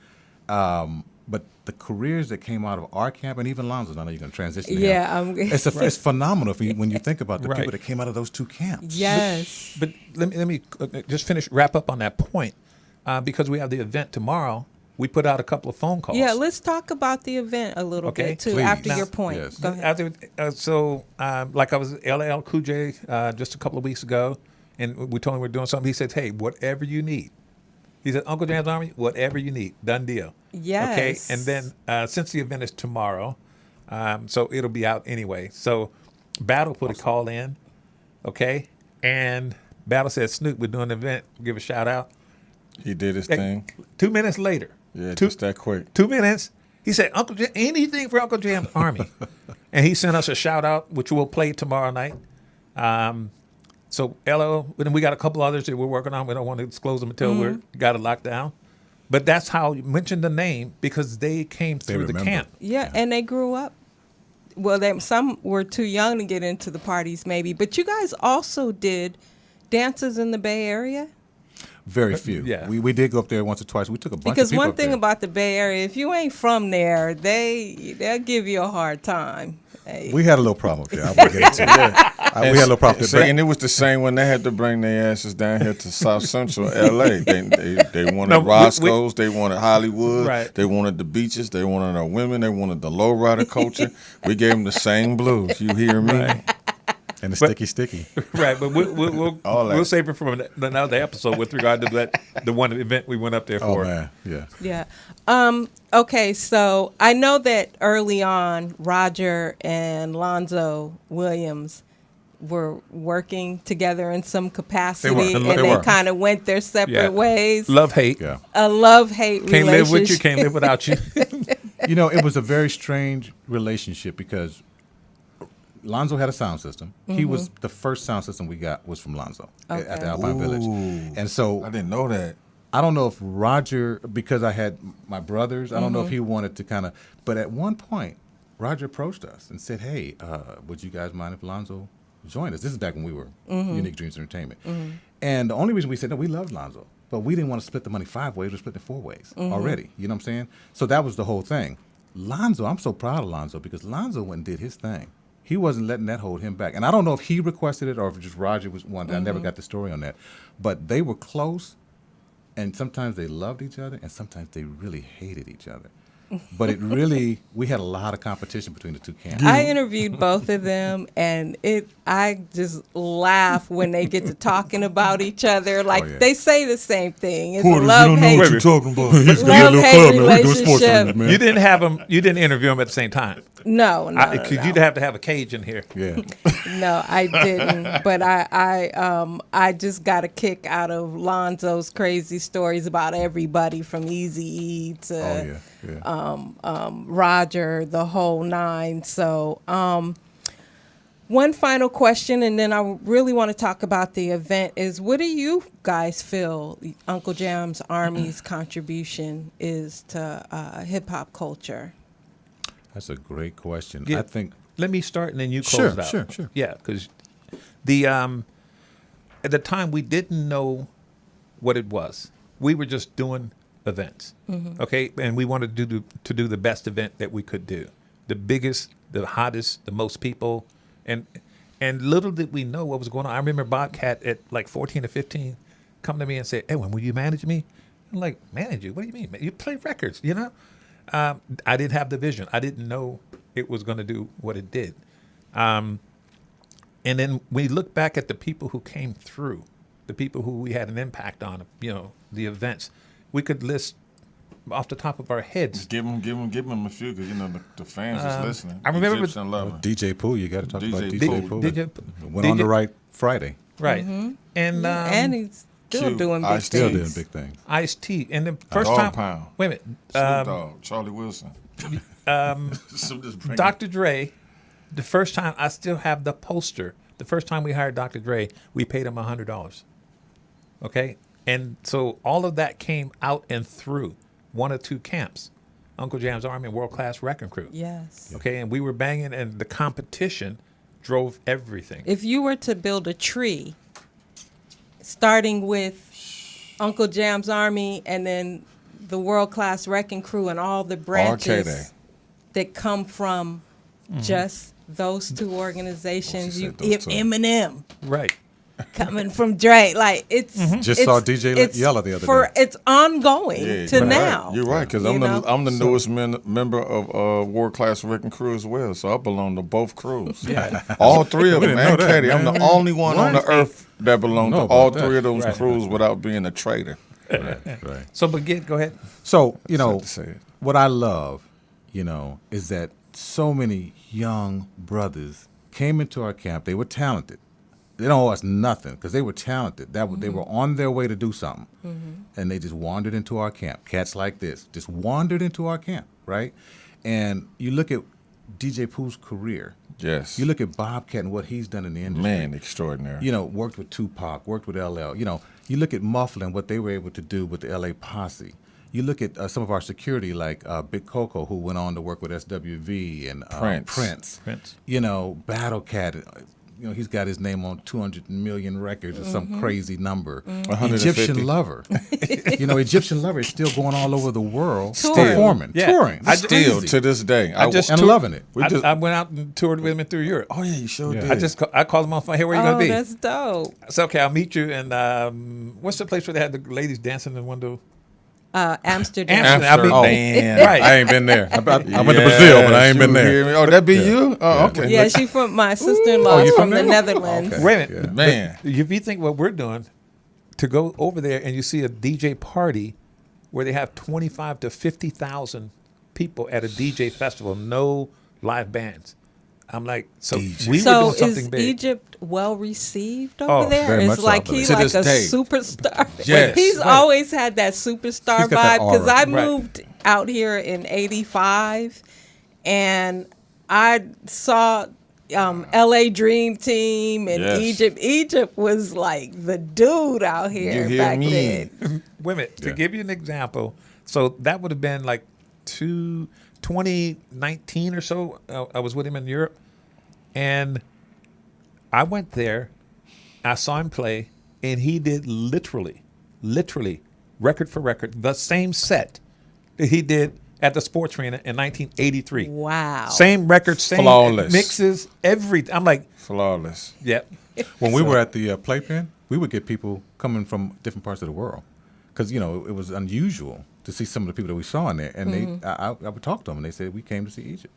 But the careers that came out of our camp, and even Lonzo's, I know you're going to transition to him. yeah, It's phenomenal when you think about the Right. people that came out of those two camps. yes. But let me just wrap up on that point, because we have the event tomorrow. We put out a couple of phone calls. Yeah, let's talk about the event a little Okay, bit too please. after Now- your point. yes. Go ahead. Like I was at LL Cool J just a couple of weeks ago, and we told him we're doing something. He said, "Hey, whatever you need." He said, "Uncle Jam's Army, whatever you need, done deal." Yes. Okay, and then since the event is tomorrow, so it'll be out anyway. So Battle put a call in, okay, and Battle said, "Snoop, we're doing an event. Give a shout out." He did his Hey, thing. 2 minutes later. Yeah, two- just that quick. 2 minutes. He said, "Uncle Jam, anything for Uncle Jam's Army." And he sent us a shout out, which we'll play tomorrow night. So LO, and we got a couple others that we're working on. We don't want to disclose them until we got it locked down. But that's how you mentioned the name, because they came through the remember. camp. Yeah, and they grew up. Well, some were too young to get into the parties, maybe. But you guys also did dances in the Bay Area. Very few. Yeah. We did go up there once or twice. We took a bunch Because of people one up thing there. about the Bay Area, if you ain't from there, they'll give you a hard time. We had a little problem with that. I won't get into it. We had a little problem with that. And it was the same when they had to bring their asses down here to South Central LA. They wanted Roscoe's, they wanted Hollywood, Right. they wanted the beaches, they wanted our women, they wanted the lowrider culture. We gave them the same blues. You hear me? Right. And the sticky. Right, but we'll save it for another episode with regard to the one event we went up there for. Oh man, yeah. Yeah. Okay, so I know that early on, Rodger and Lonzo Williams were working together in some capacity, and they kind of went their separate ways. Love-hate. Yeah. A love-hate Can't relationship. live with you, can't live without you. You know, it was a very strange relationship because Lonzo had a sound system. He was the first sound system we got was from Lonzo at the Alpine Village. And so I didn't know that. I don't know if Rodger, because I had my brothers, I don't know if he wanted to kind of, but at one point, Rodger approached us and said, hey, would you guys mind if Lonzo joined us? This is back when we were Unique Dreams Entertainment. And the only reason we said, no, we loved Lonzo, but we didn't want to split the money 5 ways, we split it 4 ways already. You know what I'm saying? So that was the whole thing. Lonzo, I'm so proud of Lonzo because Lonzo went and did his thing. He wasn't letting that hold him back. And I don't know if he requested it or if just Rodger was one. I never got the story on that. But they were close, and sometimes they loved each other, and sometimes they really hated each other. But it really, we had a lot of competition between the two camps. I interviewed both of them, and I just laugh when they get to talking about each other. Like, they say the same thing. It's a love-hate. what you're talking about. Love-hate relationship. You didn't have him. You didn't interview him at the same time. No. Because you'd have to have a cage in here. Yeah. No, I didn't. But I just got a kick out of Lonzo's crazy stories about everybody from Eazy-E to Rodger, the whole nine. So one final question, and then I really want to talk about the event, is what do you guys feel Uncle Jamm's Army's contribution is to hip-hop culture? That's a great question. Yeah. I think. Let me start, and then you close it out. Sure. Yeah, because at the time we didn't know what it was. We were just doing events, okay, and we wanted to do the best event that we could do, the biggest, the hottest, the most people, and little did we know what was going on. I remember Battlecat at like 14 or 15 come to me and say, Edwin, will you manage me? I'm like, manage you? What do you mean? You play records, you know? I didn't have the vision. I didn't know it was going to do what it did. And then we look back at the people who came through, the people who we had an impact on, you know, the events. We could list off the top of our heads. Give them a few, because you know the fans is listening. I remember Egyptian lover. DJ Pooh, you got to talk about DJ DJ Pooh. Pooh. Went on the right Friday. Right. And he's still Q, doing big Ice-T. Still things. doing big things. Ice-T. And the first Dog time. Pound. Wait a minute. Snoop Dogg, Charlie Wilson. Dr. Dre, the first time, I still have the poster. The first time we hired Dr. Dre, we paid him $100. Okay? And so all of that came out and through one or two camps, Uncle Jamm's Army and World Class Wrecking Crew. Yes. Okay? And we were banging, and the competition drove everything. If you were to build a tree, starting with Uncle Jamm's Army and then the World Class Wrecking Crew and all the branches KDAY. that come from just those two organizations, Oh, you she said those two. Eminem Right. coming from Dre, like it's Just saw DJ it's Yella the other day. It's ongoing Yeah, to you're now. Right. You're right, because You know? I'm the newest member of World Class Wrecking Crew as well, so I belong to both crews. All three of them, didn't know and that, Katie. I'm man. the only one on the earth that belongs to Know all about that. three of those Right. crews without being a traitor. Right. So, but go ahead. So, you know, Sad to say it. what I love, you know, is that so many young brothers came into our camp. They were talented. They don't owe us nothing because they were talented. They were on their way to do something. And they just wandered into our camp. Cats like this just wandered into our camp, right? And you look at DJ Pooh's career. Yes. You look at Bobcat and what he's done in the industry. Man, extraordinary. You know, worked with Tupac, worked with LL. You know, you look at Mufflin, what they were able to do with the LA Posse. You look at some of our security, like Big Coco, who went on to work with SWV and Prince. You know, Battlecat. he's got his name on 200 million records or some crazy number. 150. Egyptian Lover. Egyptian Lover is still going all over the world, Touring. performing, Yeah. touring. I It's Still crazy. to this day. and loving it. I went out and toured with him through Europe. Oh yeah, you sure Yeah. did. I called him on the phone. Hey, where you Oh, gonna be? that's dope. I said, okay, I'll meet you. And what's the place where they had the ladies dancing in the window? Amsterdam. Amsterdam. Oh, Amsterdam. Right. I ain't been there. I went to Brazil, but I ain't been there. Oh, that be you? Oh, okay. Yeah, she from my sister-in-law Oh, you from from the there? Netherlands. Okay. Wait a minute. Yeah. Man. If you think what we're doing, to go over there and you see a DJ party where they have 25 to 50,000 people at a DJ festival, no live bands. I'm like, so DJ. we So were doing something is big. Egypt well received Oh, over there? very It's much so, like I he's believe. like To a this day. superstar. Yes. He's Right. always had that superstar He's got that vibe because aura. I Right. moved out here in '85 and I saw LA Dream Team and Yes. Egypt. Egypt was like the dude out here You hear back me? then. Wait a minute. To Yeah. give you an example, so that would have been like 2019 or so. I was with him in Europe, and I went there. I saw him play, and he did literally, record for record, the same set that he did at the Sports Arena in 1983. Wow. Same records, same Flawless. mixes, everything. I'm like, Flawless. yep. When we were at the Playpen, we would get people coming from different parts of the world because it was unusual to see some of the people that we saw in there, and I would talk to them, and they said we came to see Egypt.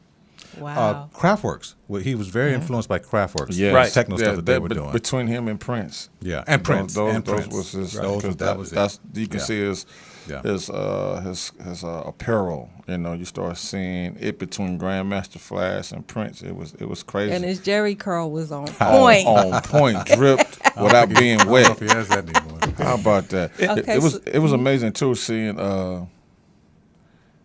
Wow. Kraftwerks. Well, he was very influenced by Kraftwerks. Yes. Right. Techno stuff that they were doing. Between him and Prince. Yeah, and Prince. Those and Prince. was his. Those- Because that was it. That's you can Yeah. see his Yeah. his apparel. You start seeing it between Grandmaster Flash and Prince. It was crazy. And his Jerry curl was on on, point. on point, dripped without being I don't know wet. if he has that anymore. How about that? Okay, It was amazing too seeing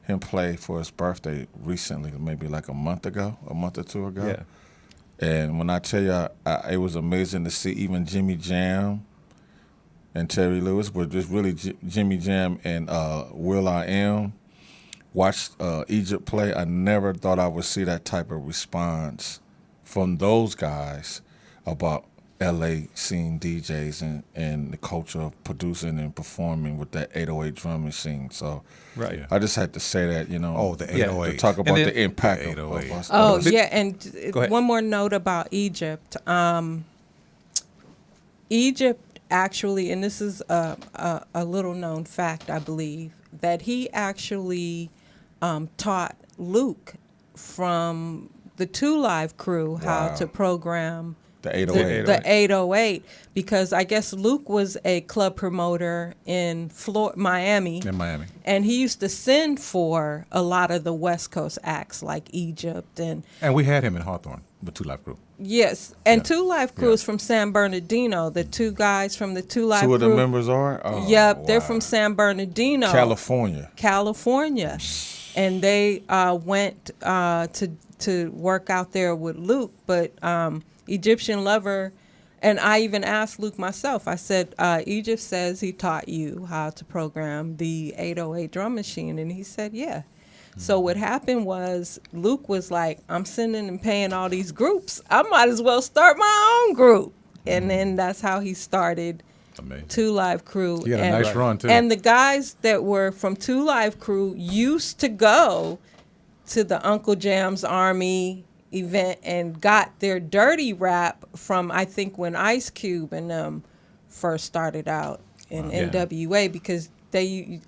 him play for his birthday recently, maybe like a month or two ago. Yeah. And when I tell you, it was amazing to see even Jimmy Jam and Terry Lewis, but just really Jimmy Jam and Will I Am watch Egypt play. I never thought I would see that type of response from those guys about LA scene DJs and the culture of producing and performing with that 808 drum machine. So Right. Yeah. I just had to say that, Oh, the Yeah. 808. to talk about then- the impact The of 808. us. Oh But- yeah, and Go ahead. one more note about Egypt. Egypt actually, and this is a little known fact, I believe, that he actually taught Luke from the Two Live crew how Wow. to program The 808. the 808 because I guess Luke was a club promoter in Miami. In Miami. And he used to send for a lot of the West Coast acts like Egypt and And we had him in Hawthorne with Two Live Crew. yes, and Yeah. Two Live Crew is from San Bernardino. The two guys from the Two Live Two of Crew. the members are? Oh, Yep, they're wow. from San Bernardino, California. California, and they went to work out there with Luke. But Egyptian Lover, and I even asked Luke myself. I said, Egypt says he taught you how to program the 808 drum machine, and he said, yeah. So what happened was Luke was like, I'm sending and paying all these groups. I might as well start my own group. And then that's how he started Amazing. Two Live Crew. He had a and, nice run, too. And the guys that were from Two Live Crew used to go to the Uncle Jam's Army event and got their dirty rap from, I think, when Ice Cube and them first started out in Yeah. NWA because they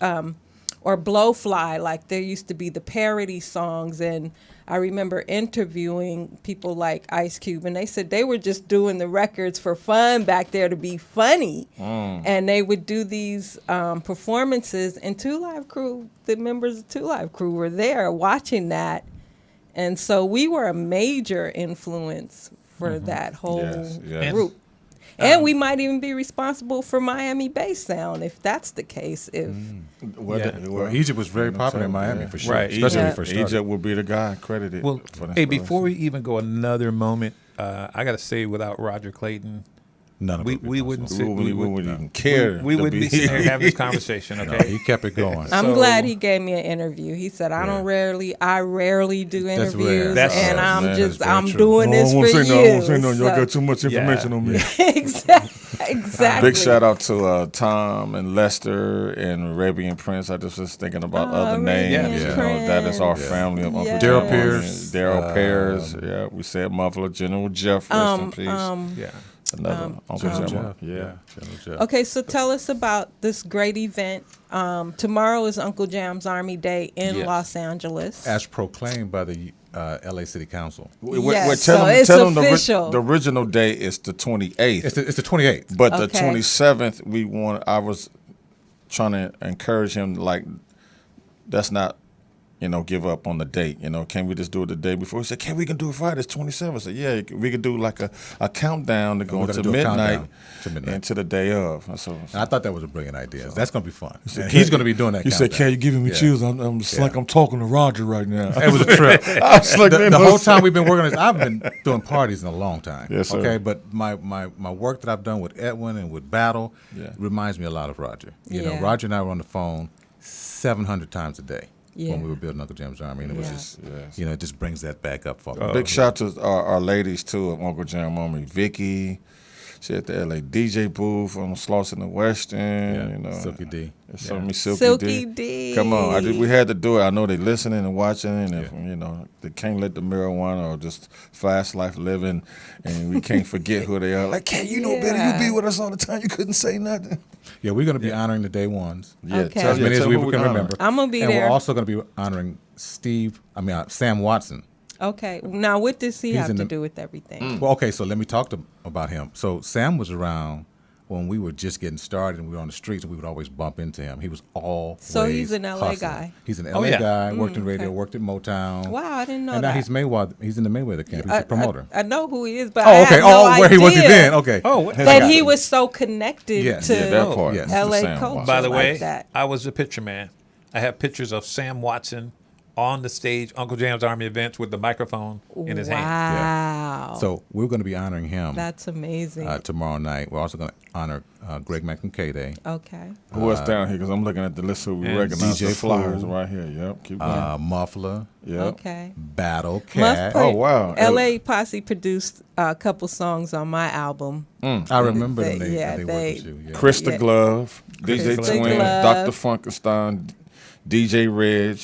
or Blowfly, like there used to be the parody songs, and I remember interviewing people like Ice Cube, and they said they were just doing the records for fun back there to be funny, and they would do these performances, and Two Live Crew, the members of Two Live Crew were there watching that, and so we were a major influence for that whole Yes, yes. group. And we might even be responsible for Miami bass sound if that's the case. If Well, Egypt was very popular in Miami for sure, Right. especially when Yeah. he first started. Egypt would be the guy credited. Well, for the hey, before we even go another moment, I got to say, without Rodger Clayton, None of we it wouldn't becomes sit, We wouldn't even care. we to wouldn't be sitting here having this conversation. No, Okay. he kept it going. I'm So- glad he gave me an interview. He said, I rarely do That's rare. interviews, That's and rare. I'm Man, just, that's very I'm true. doing this for you. Y'all So- got too much information on me. exactly. Big shout out to Tom and Lester and Arabian Prince. I just was thinking about other Arabian names. Yeah. You know, that is our Prince. family of Uncle Yes. Daryl Jam. Pierce, Daryl Pierce. Yeah, we said Muffler, General Jeff, rest in peace. Yeah. Another Uncle General Jam. Jeff. Yeah. General Jeff. Okay, so tell us about this great event. Tomorrow is Uncle Jam's Army Day in Yes. Los Angeles. As proclaimed by the LA City Council. Yes, so it's official. The original day is the 28th. It's the 28th. But the Okay. 27th, I was trying to encourage him, like, that's not, give up on the date. Can we just do it the day before? He said, we can do it Friday, it's 27th. I said, yeah, we could do like a countdown to go we're gonna to do a midnight, countdown to midnight. and to the day of. And so, And I thought that was a brilliant idea. That's going to be fun. And he's going to be doing that. he said, countdown. you're giving me Yeah. chills. I'm just like I'm talking to Rodger right now. It was a trip. I was like, the man, whole time we've been working on this, I've been doing parties in a long time. Yes, sir. Okay, but my work that I've done with Edwin and with Battle Yeah. reminds me a lot of Rodger. You know, Yeah. Rodger and I were on the phone 700 times a day Yeah. when we were building Uncle Jam's Army, and it was Yeah. just, Yes. it just brings that back up for me. Big shout to our ladies too of Uncle Jam Army. Vicky, she at the LA DJ booth on Slauson and Western. Silky D. It's me, Silky, Silky D. D. Come on, we had to do it. I know they listening and watching, and if they can't let the marijuana or just fast life living, and we can't forget who they are. Like, better. You be with us all the time. You couldn't say nothing. Yeah, we're going to be honoring the day ones. Yeah, Okay. As many as we who can honor. remember. I'm gonna be and there. we're also going to be honoring Sam Watson. Okay, now what does he He's have in to the- do with everything? Well, okay, so let me talk about him. So Sam was around when we were just getting started and we were on the streets, and we would always bump into him. He was always So he's an LA hustling. guy. He's an LA yeah. guy, worked in radio, okay. worked at Motown. Wow, I didn't know And that. now he's in the Mayweather camp. He's a promoter. I know who he is, but I Oh, okay. had no Where he was he idea then? Okay. Oh, what- that he was so connected Yes. to Yeah, that part. Yes. LA Sam culture. Watson. By the like way, that. I was a picture man. I have pictures of Sam Watson on the stage, Uncle Jam's Army events with the microphone in his hand. Wow. So we're going to be honoring him That's amazing. tomorrow night. We're also going to honor Greg Mack from KDAY. Okay. Who else down here? Because I'm looking at the list who we and recognize. DJ The flyers Fool. right here. Yep, keep going. Muffler, Yep. Okay. Battlecat. Must put Oh, wow. LA Posse produced a couple songs on my album. I remember them. They Yeah, worked they- with you. Yeah. Krista Yeah. Glove, DJ Krista Twin, Glove. Dr. Funkenstein, DJ Reg,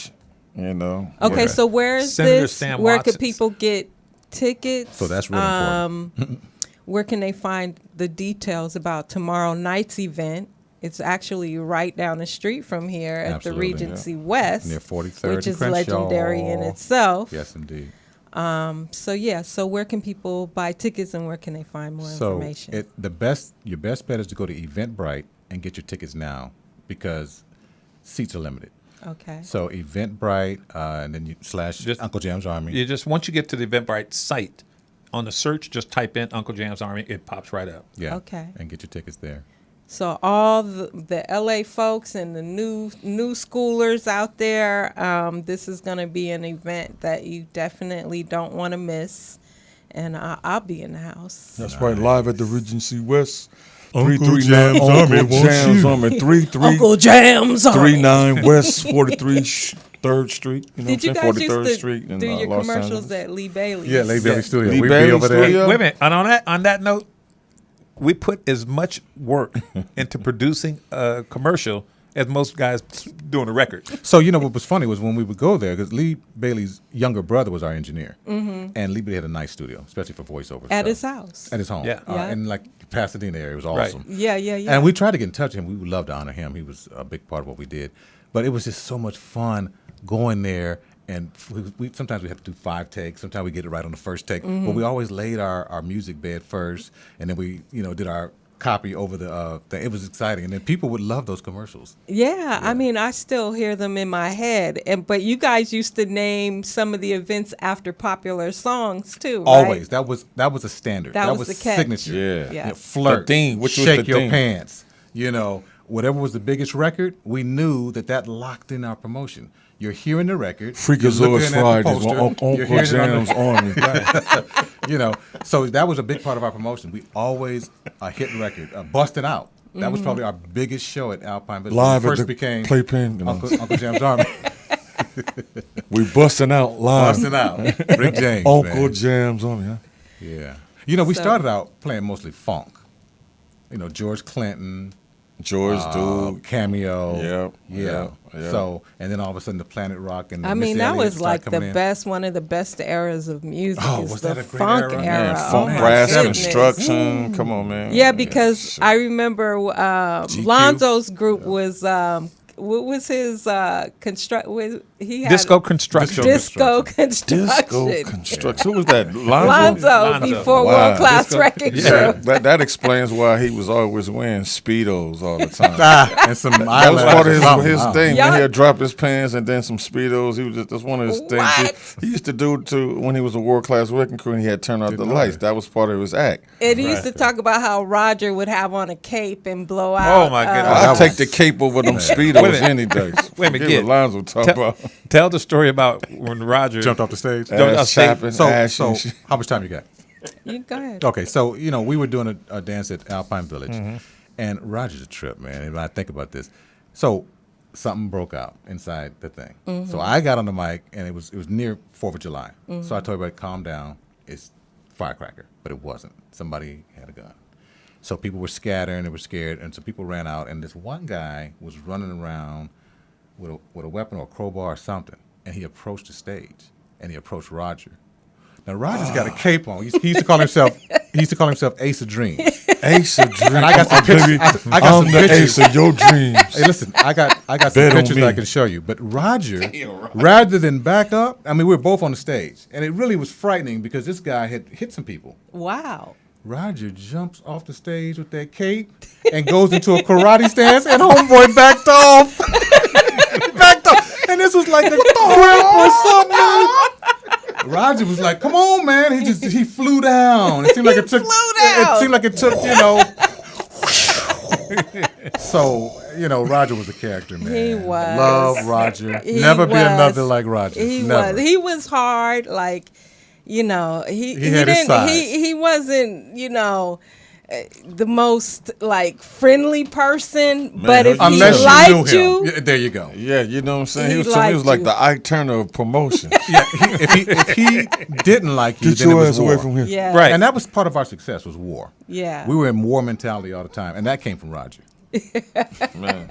Okay, so where is Senator this? Sam Where Watson. could people get tickets? So that's really important. Where can they find the details about tomorrow night's event? It's actually right down the street from here at Absolutely, the Regency West, Near 43rd which and is Crenshaw. legendary in itself. Yes, indeed. So where can people buy tickets and where can they find more information? Your best bet is to go to Eventbrite and get your tickets now because seats are limited. Okay. So Eventbrite, and then you slash Just- Uncle Jam's Army. You just once you get to the Eventbrite site, on the search, just type in Uncle Jam's Army. It pops right up. Yeah. Okay. And get your tickets there. So all the LA folks and the new schoolers out there, this is going to be an event that you definitely don't want to miss, and I'll be in the house. That's right, live at the Regency West. Uncle Jam's Army wants Jam's you. Army, 3339 Uncle Jam's Army. West 3rd Street. You know Did you what I'm guys saying? 43rd used Street to in do your Los commercials Angeles. at Lee Bailey's? Yeah, Lee Bailey Studio. Lee We'd Bailey be over there. Studio? Wait a minute. And on that note, we put as much work into producing a commercial as most guys doing a record. So, what was funny was when we would go there, because Lee Bailey's younger brother was our engineer. And Lee Bailey had a nice studio, especially for voiceover At stuff. his house. At his home. Yeah. Yeah. In like Pasadena area. It was Right. awesome. Yeah. And we tried to get in touch with him. We would love to honor him. He was a big part of what we did. But it was just so much fun going there. And we sometimes we have to do 5 takes. Sometimes we get it right on the first take. But we always laid our music bed first. And then we, did our copy over the thing. It was exciting. And then people would love those commercials. Yeah, I mean, I still hear them in my head. But you guys used to name some of the events after popular songs too, right? Always. That was a standard. That was the catch. signature. Yeah. Yeah. Flirt. The theme, which was shake the your theme. pants. Whatever was the biggest record, we knew that locked in our promotion. You're hearing the record. Freakazoid Fridays you're with Uncle hearing it on Jam's Army. You know, so that was a big part of our promotion. We always hit record, busting out. That was probably our biggest show at Alpine Village. Live when we at first the became Playpen. You know. Uncle Jam's Army. We busting out live. Busting out. Rick James, Uncle man. Jam's Army. Huh? Yeah. You know, we So- started out playing mostly funk. You know, George Clinton, George Duke. Cameo. Yep, Yeah. yep, yep. So, and then all of a sudden the Planet Rock and the I mean, Missy that Elliott was started like the coming in. best, one of the best eras of music. Oh, is was the that a great funk era? era. Man, Oh funk my brass goodness. construction. Come on, man. Yeah, because I remember Lonzo's group was what was his construct? He had Disco construction. Disco Disco construction. construction. Who was that? Lonzo. Lonzo before Wow. World Class Disco- Record Yeah, Show. that explains why he was always wearing Speedos all the time. And some That was part of his Wow. thing. Y'all- When he'd drop his pants and then some Speedos, he was that's one of his things. What? He used to do to when he was a World Class Wrecking Crew and he had turned out the Didn't know lights. that. That was part of his act. And he used to talk about how Rodger would have on a cape and blow out. Oh, my goodness. I'd that take was- the cape over them Wait a Speedos minute. any day. Wait a minute, Forget Gid. what Lonzo talk about. Tell the story about when Roger Jumped off the stage. Don't- Ass say- chapping, So, ash so and shit. how much time you got? You go ahead. Okay, so you know we were doing a dance at Alpine Village, and Roger's a trip, man. And when I think about this, so something broke out inside the thing. So I got on the mic, and it was near 4th of July. So I told everybody, calm down. It's firecracker, but it wasn't. Somebody had a gun. So people were scattering, they were scared, and so people ran out. And this one guy was running around with a weapon or a crowbar or something, and he approached the stage, and he approached Roger. Now Roger's got a cape on. He used to call himself Ace of Dreams. Ace of Dreams. And I got some pictures. I got I'm some the pictures. ace of your dreams. Hey, listen, I got some Bet on pictures me. I can show you. But Roger, rather than back up, I mean, we were both on the stage, and it really was frightening because this guy had hit some people. Wow. Roger jumps off the stage with that cape and goes into a karate stance, and homeboy backed off. Backed off. And this was like a grip or something. Roger was like, "Come on, man!" He flew down. It seemed like it took. It seemed like it took. So Roger was a character, man. He was. Love Roger. He Never be was. another like Roger. He Never. was. He was hard. Like, he had his didn't. side. He wasn't. The most like friendly person. But if Unless he you liked knew him. you, Yeah, there you go. Yeah, you know what I'm saying? He He was to me, he was like liked the Ike Turner of promotion. Yeah, if he didn't like you, Get then it your was ass war. away from here. yeah, Right. And that was part of our success was war. yeah. We were in war mentality all the time, and that came from Roger. Man.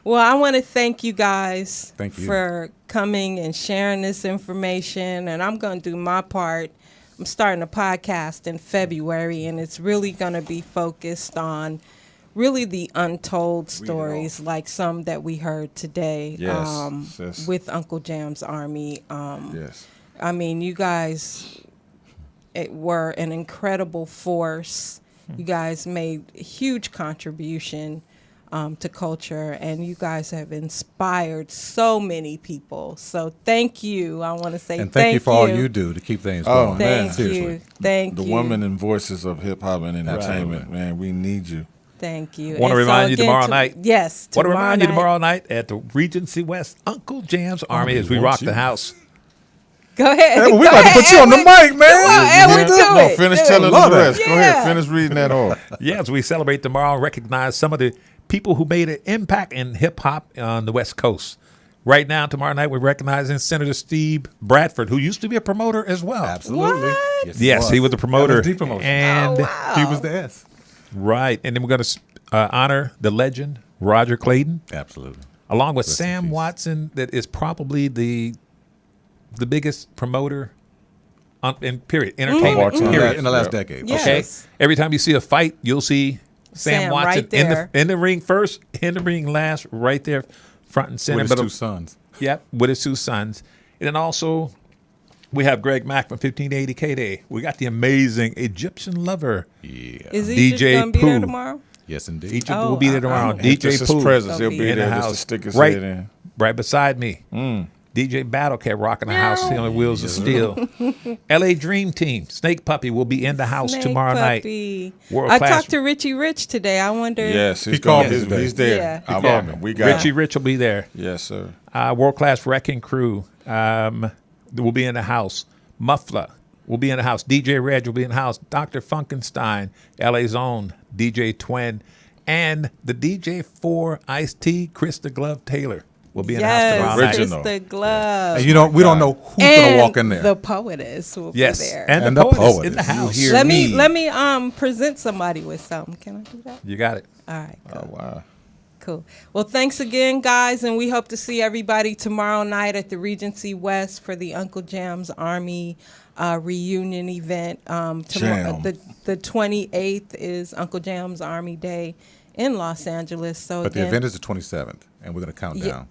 Well, I want to thank you guys Thank you. for coming and sharing this information. And I'm going to do my part. I'm starting a podcast in February, and it's really going to be focused on really the untold stories, like some that we heard today Yes, yes. with Uncle Jam's Army. Yes. I mean, you guys were an incredible force. You guys made a huge contribution to culture, and you guys have inspired so many people. So thank you. I want to say And thank you for all you do to keep things Oh, going. man. Thank Seriously. you. Thank The you. women and voices of hip hop and entertainment, Absolutely. man, we need you. Thank you. Want to And so remind you again, tomorrow night? Yes. Want to remind you night. tomorrow night at the Regency West Uncle Jam's Army as we want rock you. the house. Go ahead. Hey, well, we Go about to ahead, put you on the Edwin. mic, man. Come on, Edwin, do No, it. finish Do telling it. the Love it. rest. Go Yeah. ahead, finish reading that off. Yeah, as we celebrate tomorrow and recognize some of the people who made an impact in hip hop on the West Coast. Right now, tomorrow night, we're recognizing Senator Steve Bradford, who used to be a promoter as well. Absolutely. What? Yes, he was a promoter. LSD promotion. And Oh, wow. He was the S. right, and then we're going to honor the legend Rodger Clayton, Absolutely. along with Rest in Sam peace. Watson, that is probably the biggest promoter in period entertainment. Mm-hmm. Period. In the last Yep. decade. Yeah. Okay. Yes. Every time you see a fight, you'll see Sam Sam Watson right there. in the ring first, in the ring last, right there, front and center. With his two sons. Yep, with his two sons. And then also, we have Greg Mack from 1580 KDAY. We got the amazing Egyptian Lover. Yeah. Is he just DJ going to be there Pooh. tomorrow? Yes, indeed. Egypt Oh, will be there tomorrow. I- DJ Just his Pooh presence. He'll He'll be be in the there just to house. stick his Right, head in. right beside me. DJ Battlecat rocking the house on the wheels of steel. LA Dream Team, Snake Puppy will be in the house Snake tomorrow Puppy. night. World I class. talked to Richie Rich today. I wonder. Yes, He called me today. He's there. Yeah. He called me. We got Richie him. Rich will be there. Yes, sir. World Class Wrecking Crew will be in the house. Muffler will be in the house. DJ Reg will be in the house. Dr. Funkenstein, LA's own DJ Twin, and the DJ for Ice-T, Chris the Glove Taylor will be in the house tomorrow night. Original. Chris the Glove. And we don't know who's gonna walk in there. The Poetess will Yes, be there. and And the the Poetess in Poetess. the house. You hear let me. me present somebody with something. Can I do that? You got it. All right. Cool. Oh, wow. Cool. Well, thanks again, guys, and we hope to see everybody tomorrow night at the Regency West for the Uncle Jamm's Army reunion event. Tomorrow, Jam. the 28th is Uncle Jamm's Army Day in Los Angeles. So But the again, event is the 27th, and we're gonna count down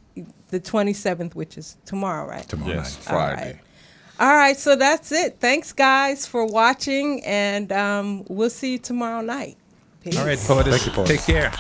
the 27th, which is tomorrow, right? tomorrow Yes, night. Friday. All right, so that's it. Thanks, guys, for watching, and we'll see you tomorrow night. Peace. All right, Poetess. Thank you, Poetess. Take care.